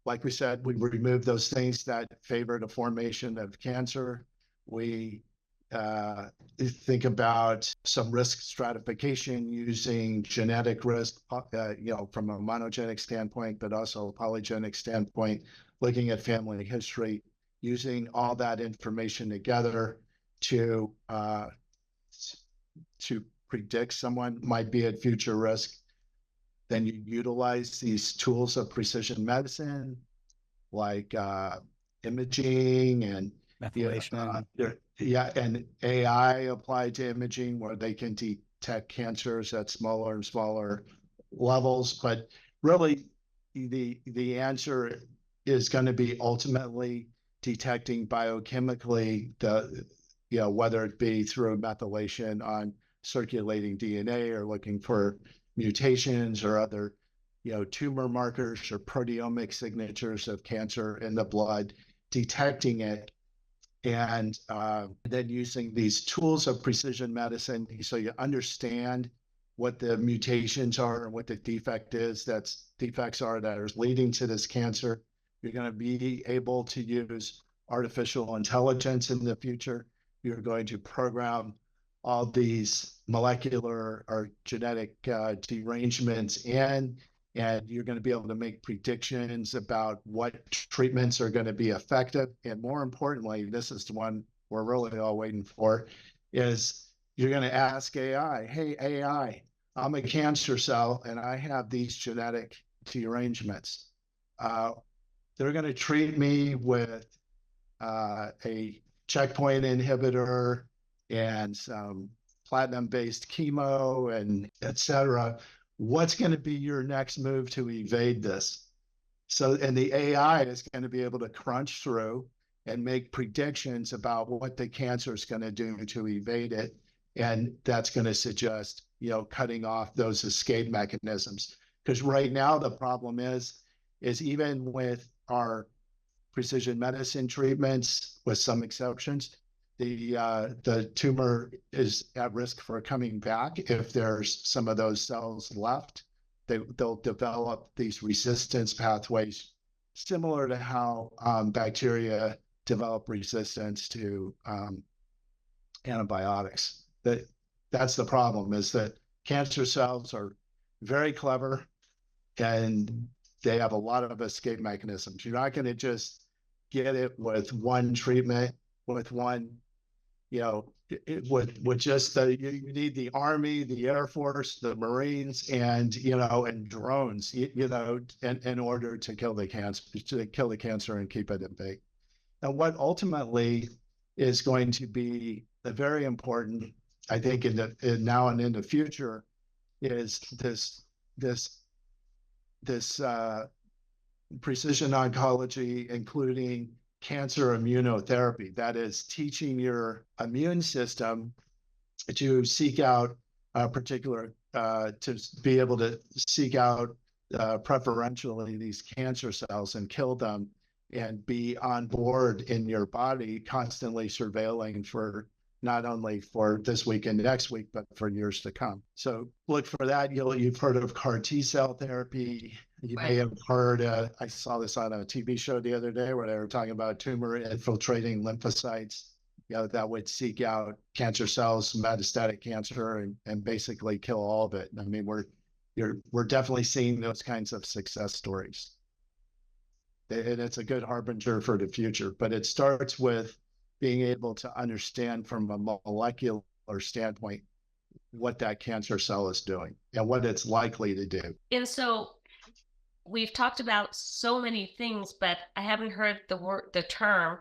like we said, we remove those things that favor the formation of cancer. We think about some risk stratification using genetic risk, from a monogenic standpoint, but also a polygenic standpoint, looking at family history, using all that information together to predict someone might be at future risk. Then you utilize these tools of precision medicine, like imaging and methylation. And AI applied to imaging, where they can detect cancers at smaller and smaller levels. But really, the answer is going to be ultimately detecting biochemically whether it be through methylation on circulating DNA or looking for mutations or other, tumor markers or proteomic signatures of cancer in the blood, detecting it, and then using these tools of precision medicine so you understand what the mutations are and what the defects are that are leading to this cancer. You're going to be able to use artificial intelligence in the future. You're going to program all these molecular or genetic derangements in, and you're going to be able to make predictions about what treatments are going to be effective. And more importantly, this is the one we're really all waiting for, is you're going to ask AI, hey, AI, I'm a cancer cell and I have these genetic derangements. They're going to treat me with a checkpoint inhibitor and some platinum-based chemo and et cetera. What's going to be your next move to evade this? And the AI is going to be able to crunch through and make predictions about what the cancer is going to do to evade it. And that's going to suggest, cutting off those escape mechanisms. Because right now the problem is even with our precision medicine treatments, with some exceptions, the tumor is at risk for coming back if there's some of those cells left. They'll develop these resistance pathways similar to how bacteria develop resistance to antibiotics. That's the problem, is that cancer cells are very clever and they have a lot of escape mechanisms. You're not going to just get it with one treatment, with one, with just you need the Army, the Air Force, the Marines, and and drones, in order to kill the cancer and keep it at bay. And what ultimately is going to be very important, I think, now and in the future, is this precision oncology, including cancer immunotherapy. That is teaching your immune system to seek out a particular, to be able to seek out preferentially these cancer cells and kill them, and be on board in your body, constantly surveilling for not only for this week and next week, but for years to come. So look for that. You've heard of CAR T cell therapy. You may have heard, I saw this on a TV show the other day where they were talking about tumor infiltrating lymphocytes, that would seek out cancer cells, metastatic cancer, and basically kill all of it. I mean, we're definitely seeing those kinds of success stories. And it's a good harbinger for the future, but it starts with being able to understand from a molecular standpoint what that cancer cell is doing and what it's likely to do. And so we've talked about so many things, but I haven't heard the term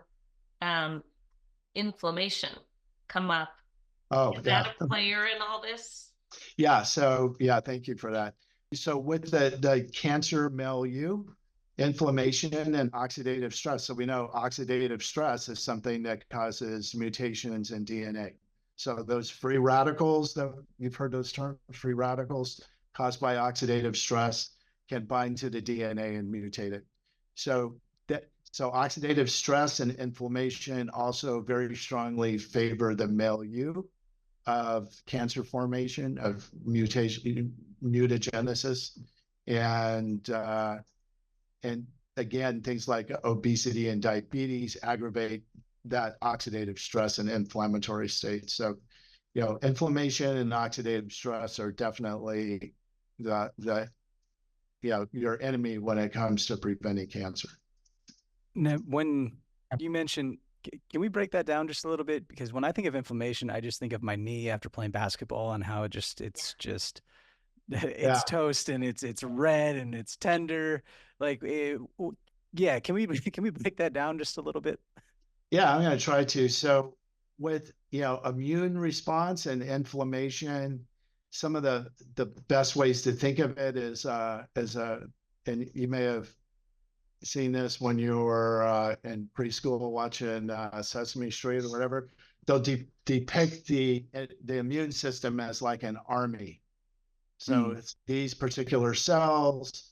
inflammation come up. Oh, is that a player in all this? Yeah. So thank you for that. So with the cancer milieu, inflammation and oxidative stress. So we know oxidative stress is something that causes mutations in DNA. So those free radicals, that you've heard those terms, free radicals caused by oxidative stress, can bind to the DNA and mutate it. So oxidative stress and inflammation also very strongly favor the milieu of cancer formation, of mutagenesis, and again, things like obesity and diabetes aggravate that oxidative stress and inflammatory state. So, inflammation and oxidative stress are definitely your enemy when it comes to preventing cancer. Now, when you mentioned, can we break that down just a little bit? Because when I think of inflammation, I just think of my knee after playing basketball and how it's toast and it's red and it's tender. Can we break that down just a little bit? Yeah, I'm going to try to. So with immune response and inflammation, some of the best ways to think of it is and you may have seen this when you were in preschool watching Sesame Street or whatever. They'll depict the immune system as like an army. So it's these particular cells,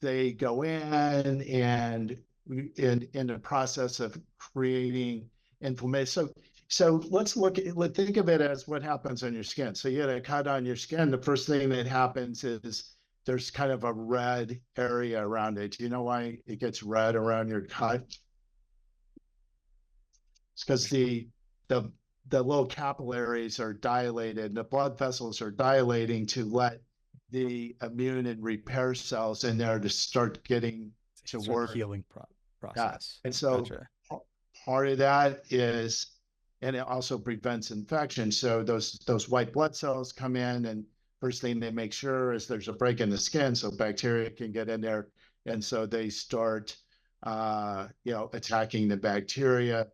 they go in and in the process of creating inflammation. So let's think of it as what happens on your skin. So you get a cut on your skin. The first thing that happens is there's kind of a red area around it. Do you know why it gets red around your cut? It's because the little capillaries are dilated, the blood vessels are dilating to let the immune and repair cells in there to start getting to work. Healing process. Yeah. And so part of that is, and it also prevents infection. So those white blood cells come in, and first thing they make sure is there's a break in the skin so bacteria can get in there. And so they start, attacking the bacteria.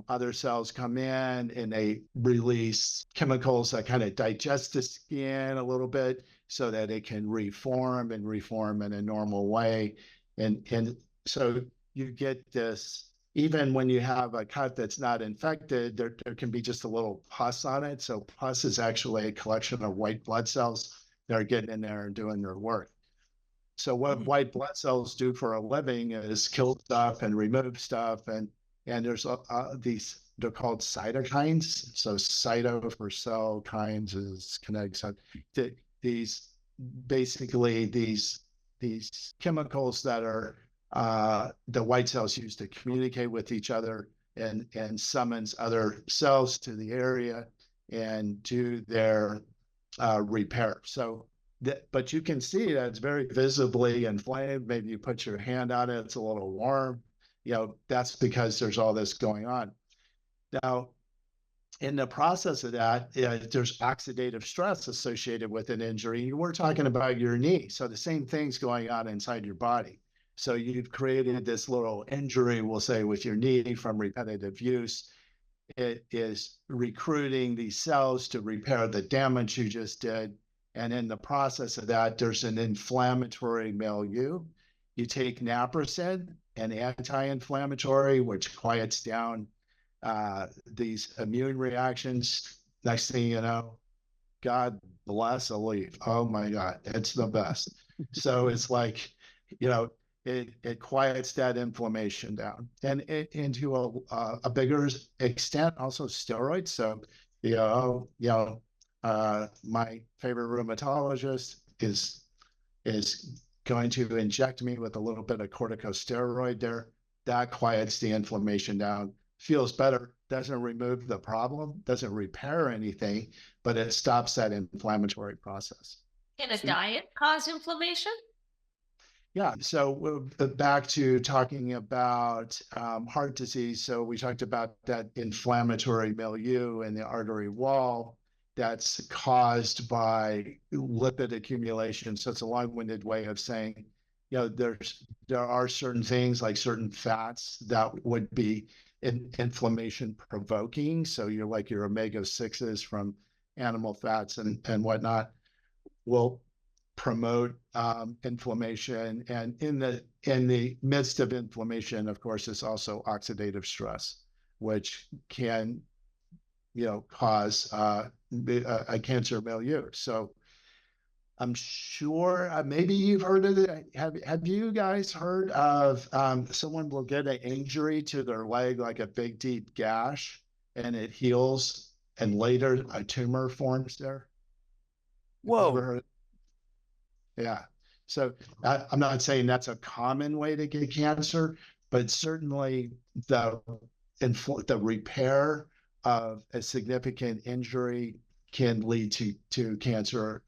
Other cells come in and they release chemicals that kind of digest the skin a little bit so that it can reform in a normal way. And so you get this, even when you have a cut that's not infected, there can be just a little pus on it. So pus is actually a collection of white blood cells that are getting in there and doing their work. So what white blood cells do for a living is kill stuff and remove stuff. And there's these, they're called cytokines. So cyto for cell, kines is kinetic. So these chemicals that are the white cells use to communicate with each other and summons other cells to the area and do their repair. So, but you can see that it's very visibly inflamed. Maybe you put your hand on it, it's a little warm. That's because there's all this going on. Now, in the process of that, there's oxidative stress associated with an injury. We're talking about your knee. So the same thing's going on inside your body. So you've created this little injury, we'll say, with your knee from repetitive use. It is recruiting these cells to repair the damage you just did. And in the process of that, there's an inflammatory milieu. You take naproxen, an anti-inflammatory, which quiets down these immune reactions. Next thing you know, God bless a leaf. Oh my God, it's the best. So it's like, it quiets that inflammation down, and to a bigger extent, also steroids. So, my favorite rheumatologist is going to inject me with a little bit of corticosteroid there. That quiets the inflammation down, feels better, doesn't remove the problem, doesn't repair anything, but it stops that inflammatory process. Can a diet cause inflammation? Yeah, so back to talking about heart disease. So we talked about that inflammatory milieu in the artery wall that's caused by lipid accumulation. So it's a long-winded way of saying, there are certain things like certain fats that would be inflammation provoking. So your omega-6s from animal fats and whatnot will promote inflammation. And in the midst of inflammation, of course, is also oxidative stress, which can cause a cancer milieu. So I'm sure maybe you've heard of it. Have you guys heard of someone will get an injury to their leg, like a big deep gash, and it heals, and later a tumor forms there? Whoa. Ever heard? Yeah. So I'm not saying that's a common way to get cancer, but certainly the repair of a significant injury can lead to cancer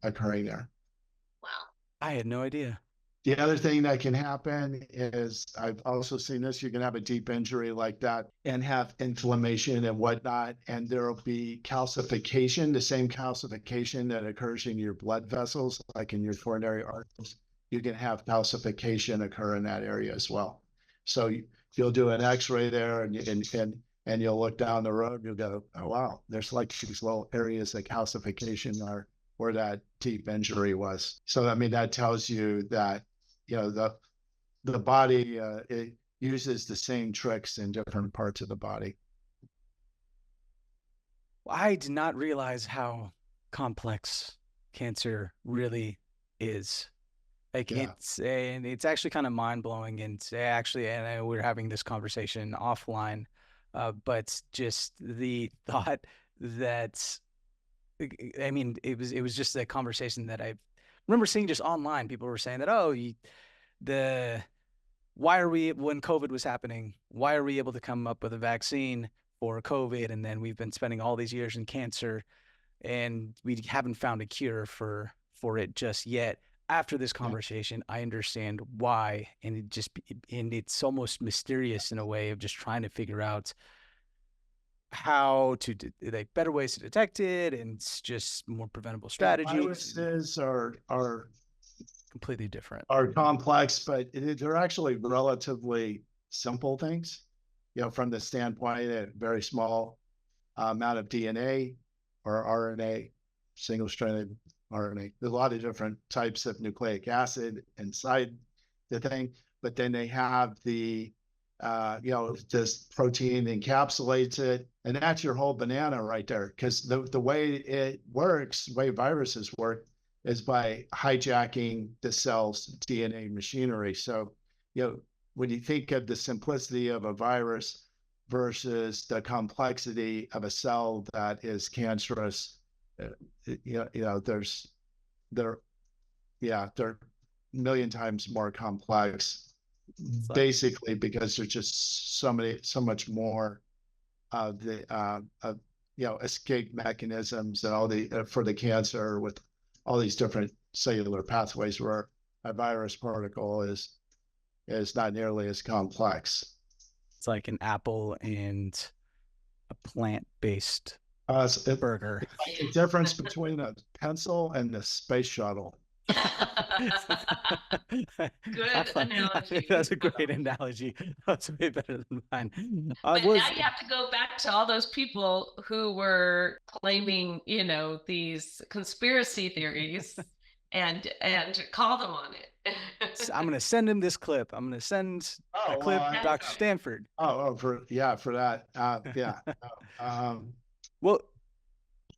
occurring there. Wow. I had no idea. The other thing that can happen is, I've also seen this, you can have a deep injury like that and have inflammation and whatnot, and there will be calcification, the same calcification that occurs in your blood vessels, like in your coronary arteries. You can have calcification occur in that area as well. So you'll do an x-ray there and you'll look down the road and you'll go, oh, wow, there's like these little areas of calcification are where that deep injury was. So, I mean, that tells you that, the body, it uses the same tricks in different parts of the body. I did not realize how complex cancer really is. It's actually kind of mind-blowing, and I know we're having this conversation offline, but just the thought that, I mean, it was just a conversation that I remember seeing just online. People were saying that, when COVID was happening, why are we able to come up with a vaccine for COVID? And then we've been spending all these years in cancer and we haven't found a cure for it just yet. After this conversation, I understand why. And it's almost mysterious in a way of just trying to figure out how to better ways to detect it, and it's just more preventable strategies. Viruses are completely different, are complex, but they're actually relatively simple things, from the standpoint of very small amount of DNA or RNA, single-stranded RNA. There's a lot of different types of nucleic acid inside the thing, but then they have the this protein encapsulates it, and that's your whole banana right there. Because the way it works, the way viruses work, is by hijacking the cell's DNA machinery. So, when you think of the simplicity of a virus versus the complexity of a cell that is cancerous, they're a million times more complex basically because there's just so much more of the escape mechanisms and all the for the cancer with all these different cellular pathways where a virus particle is not nearly as complex. It's like an apple and a plant-based burger. It's like the difference between a pencil and the space shuttle. Good analogy. That's a great analogy. That's way better than mine. But now you have to go back to all those people who were claiming, these conspiracy theories and call them on it. I'm going to send him this clip. I'm going to send a clip to Dr. Stanford. For that. Yeah. Well,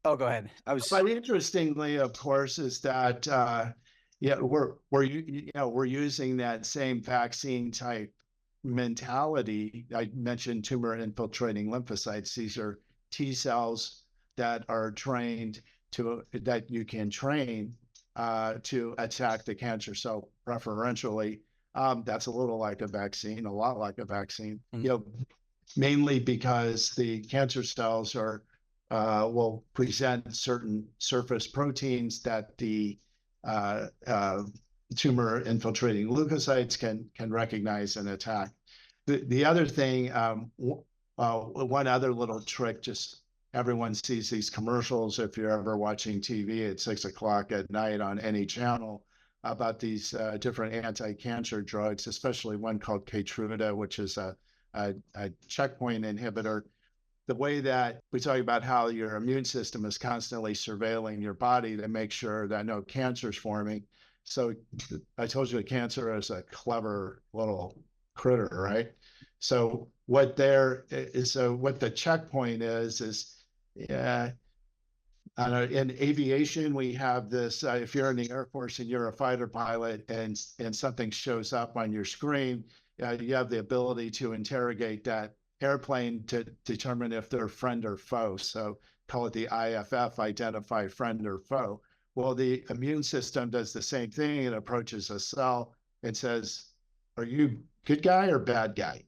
go ahead. But interestingly, of course, is that we're using that same vaccine type mentality. I mentioned tumor infiltrating lymphocytes. These are T cells that are trained that you can train to attack the cancer cell preferentially. That's a little like a vaccine, a lot like a vaccine. Mm-hmm. Mainly because the cancer cells will present certain surface proteins that the tumor infiltrating leukocytes can recognize and attack. The other thing, one other little trick, just everyone sees these commercials if you're ever watching TV at 6 o'clock at night on any channel about these different anti-cancer drugs, especially one called Keytruda, which is a checkpoint inhibitor. The way that we talk about how your immune system is constantly surveilling your body to make sure that no cancer is forming. So I told you that cancer is a clever little critter, right? So what the checkpoint is in aviation, we have this, if you're in the Air Force and you're a fighter pilot and something shows up on your screen, you have the ability to interrogate that airplane to determine if they're friend or foe. So call it the IFF, identify friend or foe. Well, the immune system does the same thing. It approaches a cell and says, are you good guy or bad guy?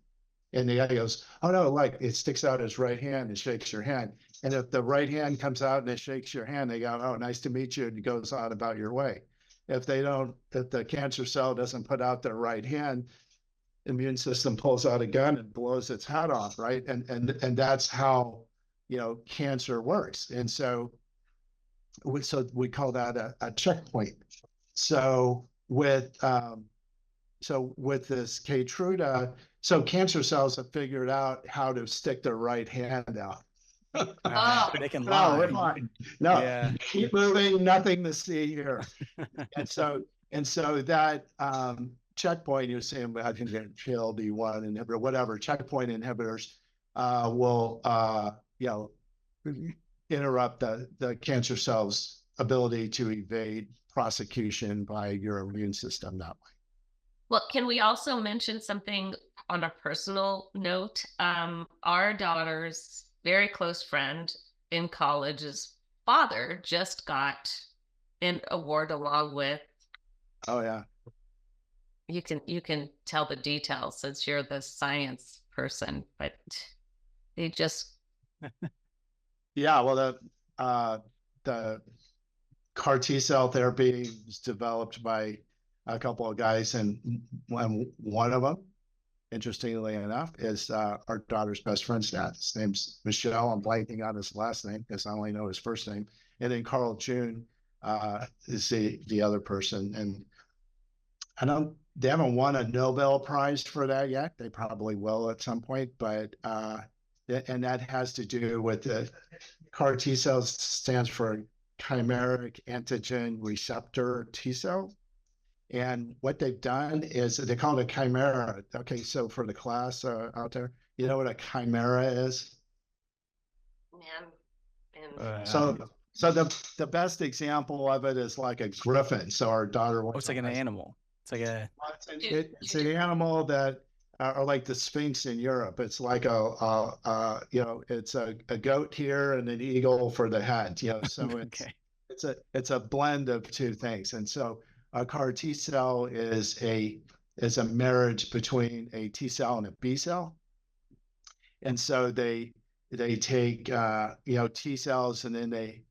And the guy goes, oh no, like it sticks out his right hand and shakes your hand. And if the right hand comes out and it shakes your hand, they go, oh, nice to meet you, and goes on about your way. If the cancer cell doesn't put out their right hand, immune system pulls out a gun and blows its head off, right? And that's how cancer works. And so we call that a checkpoint. So with this Keytruda, so cancer cells have figured out how to stick their right hand out. They can lie. No, yeah. Keep moving, nothing to see here. and so that checkpoint, you're saying, I can get PLD1 inhibitor, whatever, checkpoint inhibitors will interrupt the cancer cell's ability to evade prosecution by your immune system that way. Well, can we also mention something on a personal note? Our daughter's very close friend in college's father just got an award along with. Oh yeah. You can tell the details since you're the science person, but they just. Yeah, well, the CAR T cell therapy was developed by a couple of guys, and one of them, interestingly enough, is our daughter's best friend's dad. His name's Michelle. I'm blanking on his last name because I only know his first name. And then Carl June is the other person, and they haven't won a Nobel Prize for that yet. They probably will at some point, but and that has to do with the CAR T cells, stands for chimeric antigen receptor T cell. And what they've done is they call it a chimera. Okay, so for the class out there, you know what a chimera is? So the best example of it is like a griffin. So our daughter. It's like an animal. It's like it's an animal that are like the Sphinx in Europe. It's like it's a goat here and an eagle for the head. So okay. It's a blend of two things. And so a CAR T cell is a is a marriage between a T cell and a B cell. And so they take T cells, and then they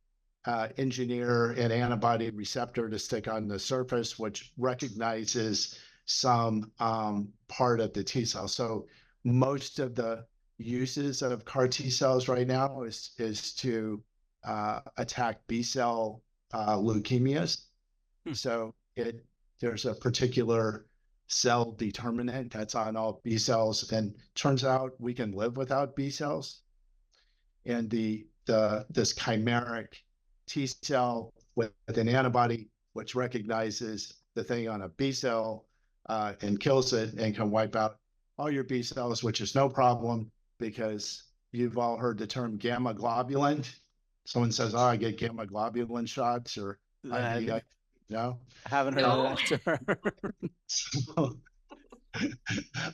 engineer an antibody receptor to stick on the surface, which recognizes some part of the T cell. So most of the uses of CAR T cells right now is to attack B cell leukemias. So there's a particular cell determinant that's on all B cells, and turns out we can live without B cells. And this chimeric T cell with an antibody which recognizes the thing on a B cell and kills it and can wipe out all your B cells, which is no problem, because you've all heard the term gamma globulin. Someone says, "Oh, I get gamma globulin shots," or no, I haven't heard of that term.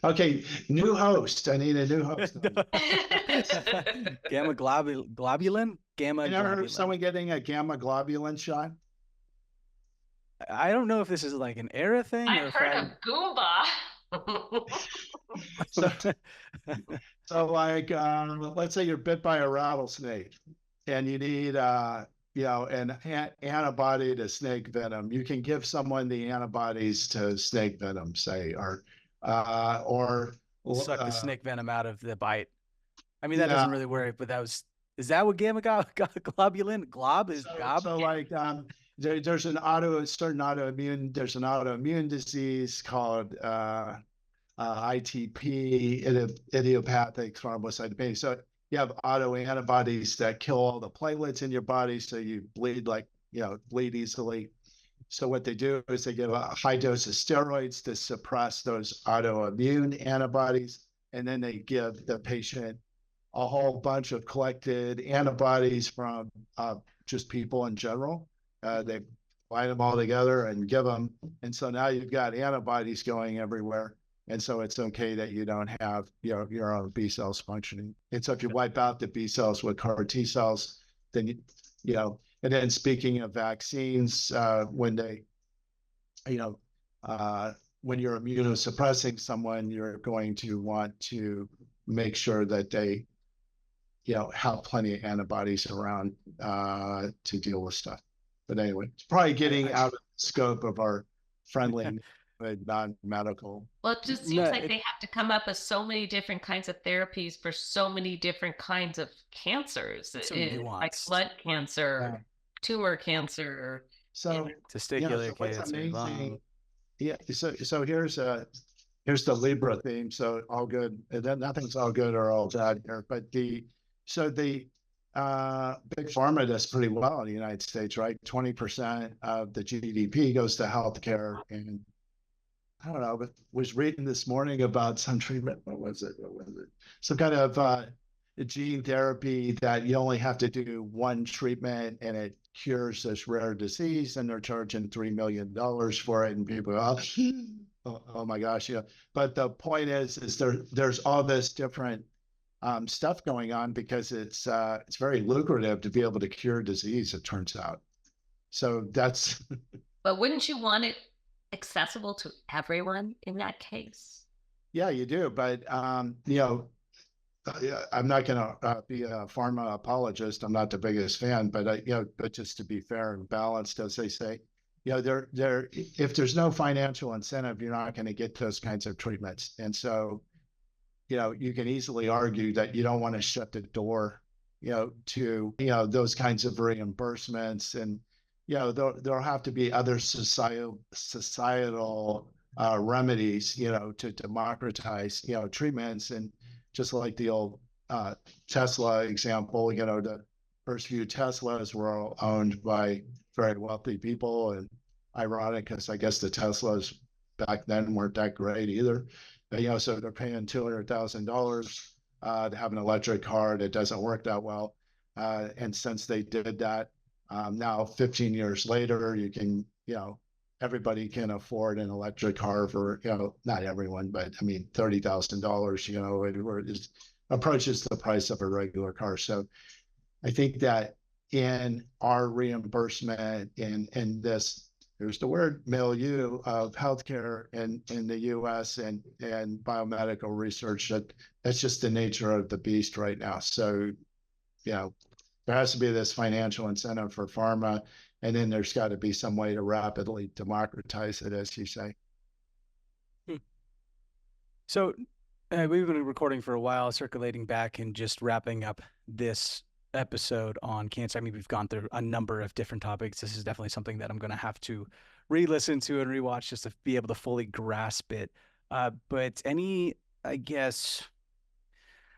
Okay, new host. I need a new host. Gamma globulin? Gamma You never heard globulin. of someone getting a gamma globulin shot? I don't know if this is like an era thing. I've heard of Goomba. So like, let's say you're bit by a rattlesnake, and you need, an antibody to snake venom. You can give someone the antibodies to snake venom, say, or suck the snake venom out of the bite. I mean, that doesn't really work, but is that what gamma globulin? Glob is gob? So like, there's an autoimmune disease called ITP, idiopathic thrombocytopenia. So you have autoantibodies that kill all the platelets in your body, so you bleed bleed easily. So what they do is they give a high dose of steroids to suppress those autoimmune antibodies, and then they give the patient a whole bunch of collected antibodies from just people in general. They line them all together and give them, and so now you've got antibodies going everywhere. And so it's okay that you don't have your own B cells functioning. And so if you wipe out the B cells with CAR T cells, then and then speaking of vaccines, when you're immunosuppressing someone, you're going to want to make sure that they have plenty of antibodies around to deal with stuff. But anyway, it's probably getting out of the scope of our friendly non-medical. Well, it just seems like they have to come up with so many different kinds of therapies for so many different kinds of cancers, like blood cancer, tumor cancer, testicular cancer. So here's the Libra theme. So all good, and then nothing's all good or all bad here. But big pharma does pretty well in the United States, right? 20% of the GDP goes to healthcare, and I don't know, but was reading this morning about some treatment. What was it? Some kind of gene therapy that you only have to do one treatment and it cures this rare disease, and they're charging $3 million for it, and people go, oh my gosh, But the point is there's all this different stuff going on, because it's very lucrative to be able to cure disease, it turns out. So that's. But wouldn't you want it accessible to everyone in that case? Yeah, you do. But, I'm not going to be a pharma apologist. I'm not the biggest fan, but, but just to be fair and balanced, as they say, if there's no financial incentive, you're not going to get those kinds of treatments. And so, you can easily argue that you don't want to shut the door, to, those kinds of reimbursements. And, there'll have to be other societal remedies, to democratize, treatments. And just like the old Tesla example, the first few Teslas were all owned by very wealthy people. And ironic, because I guess the Teslas back then weren't that great either. So they're paying $200,000 to have an electric car that doesn't work that well. And since they did that, now 15 years later, you can, everybody can afford an electric car for, not everyone, but I mean, $30,000, it approaches the price of a regular car. So I think that in our reimbursement in this here's the word, milieu of healthcare in the US and biomedical research. That's just the nature of the beast right now. So, you know, there has to be this financial incentive for pharma, and then there's got to be some way to rapidly democratize it, as you say. So we've been recording for a while, circulating back and just wrapping up this episode on cancer. I mean, we've gone through a number of different topics. This is definitely something that I'm going to have to re-listen to and rewatch just to be able to fully grasp it. But any, I guess,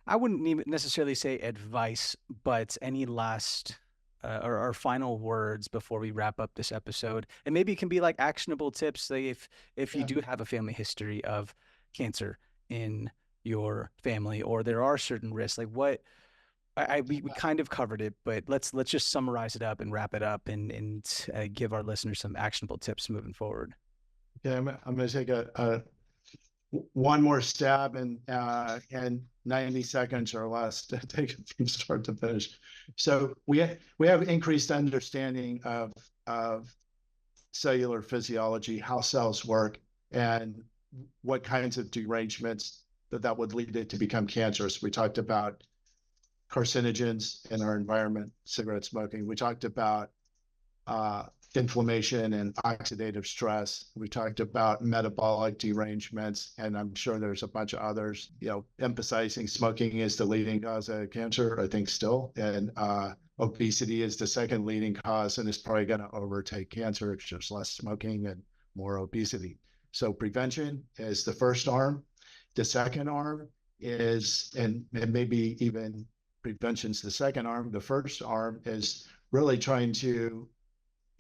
I wouldn't even necessarily say advice, but any last or final words before we wrap up this episode, and maybe it can be like actionable tips. Say if you do have a family history of cancer in your family, or there are certain risks, like what we kind of covered it, but let's just summarize it up and wrap it up and give our listeners some actionable tips moving forward. Yeah, I'm going to take one more stab and 90 seconds or less to take it from start to finish. So we have increased understanding of cellular physiology, how cells work, and what kinds of derangements that would lead it to become cancerous. We talked about carcinogens in our environment, cigarette smoking. We talked about inflammation and oxidative stress. We talked about metabolic derangements, and I'm sure there's a bunch of others, you know, emphasizing smoking is the leading cause of cancer, I think still, and obesity is the second leading cause, and it's probably going to overtake cancer. It's just less smoking and more obesity. So prevention is the first arm. The second arm is, and maybe even prevention's the second arm. The first arm is really trying to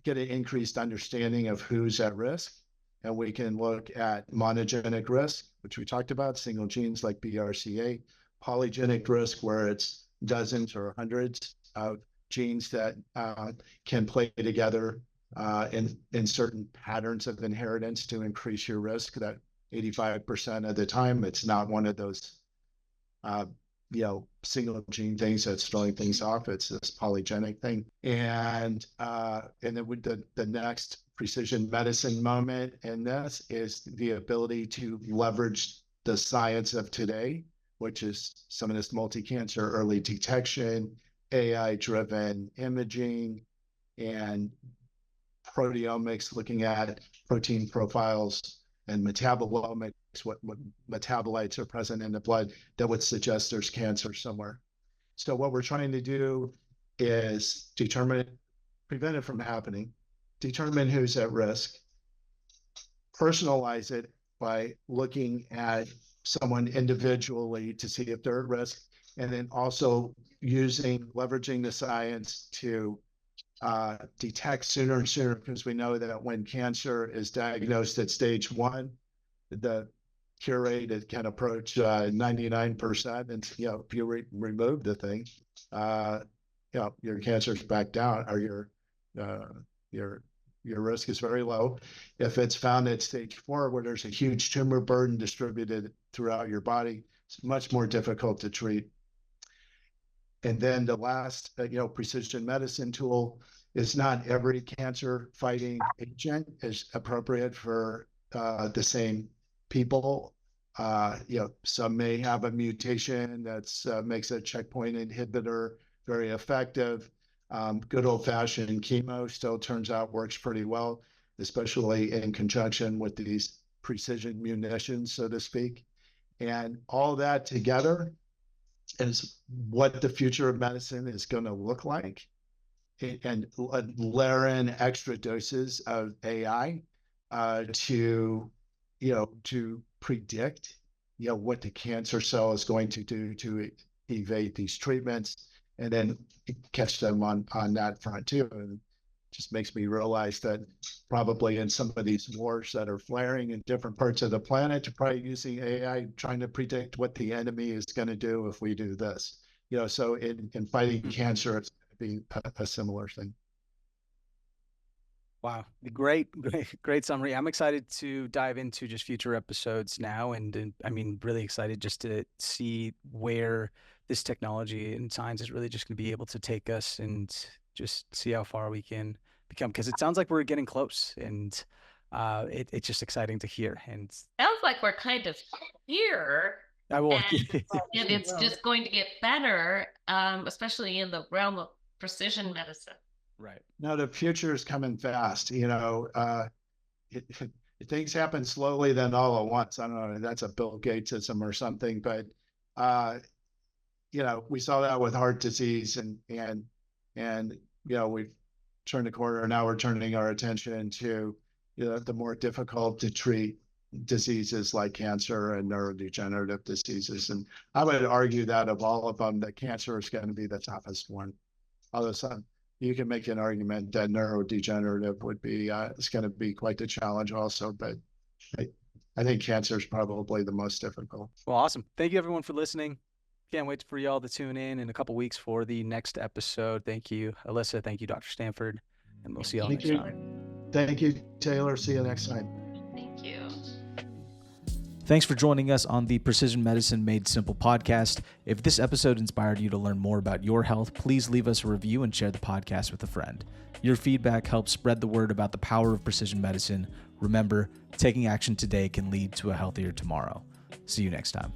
get an increased understanding of who's at risk. And we can look at monogenic risk, which we talked about, single genes like BRCA, polygenic risk, where it's dozens or hundreds of genes that can play together in certain patterns of inheritance to increase your risk. That 85% of the time, it's not one of those single gene things that's throwing things off. It's this polygenic thing. And then with the next precision medicine moment in this is the ability to leverage the science of today, which is some of this multi-cancer early detection, AI-driven imaging, and proteomics, looking at protein profiles, and metabolomics, what metabolites are present in the blood that would suggest there's cancer somewhere. So what we're trying to do is prevent it from happening, determine who's at risk, personalize it by looking at someone individually to see if they're at risk, and then also leveraging the science to detect sooner and sooner, because we know that when cancer is diagnosed at stage 1, the cure rate can approach 99%. And if you remove the thing, your cancer's back down, or your risk is very low. If it's found at stage 4, where there's a huge tumor burden distributed throughout your body, it's much more difficult to treat. And then the last, precision medicine tool is not every cancer fighting agent is appropriate for the same people. Some may have a mutation that makes a checkpoint inhibitor very effective. Good old-fashioned chemo still turns out works pretty well, especially in conjunction with these precision munitions, so to speak. And all that together is what the future of medicine is going to look like, and layer in extra doses of AI to predict what the cancer cell is going to do to evade these treatments, and then catch them on that front too. And just makes me realize that probably in some of these wars that are flaring in different parts of the planet, you're probably using AI trying to predict what the enemy is going to do if we do this. So in fighting cancer, it's going to be a similar thing. Wow. Great summary. I'm excited to dive into just future episodes now. And I mean, really excited just to see where this technology and science is really just going to be able to take us, and just see how far we can become? Because it sounds like we're getting close, and it's just exciting to hear. And Sounds like we're kind of here. I will. And it's just going to get better, especially in the realm of precision medicine. Right. No, the future is coming fast. Things happen slowly, then all at once. I don't know. That's a Bill Gatesism or something, but we saw that with heart disease, and we've turned the corner. Now we're turning our attention to the more difficult to treat diseases like cancer and neurodegenerative diseases. And I would argue that of all of them, that cancer is going to be the toughest one. Although you can make an argument that neurodegenerative would be it's going to be quite the challenge also, but I think cancer is probably the most difficult. Well, awesome. Thank you everyone for listening. Can't wait for y'all to tune in a couple weeks for the next episode. Thank you, Alyssa. Thank you, Dr. Stanford. And we'll see y'all next time. Thank you, Taylor. See you next time. Thank you. Thanks for joining us on the Precision Medicine Made Simple podcast. If this episode inspired you to learn more about your health, please leave us a review and share the podcast with a friend. Your feedback helps spread the word about the power of precision medicine. Remember, taking action today can lead to a healthier tomorrow. See you next time.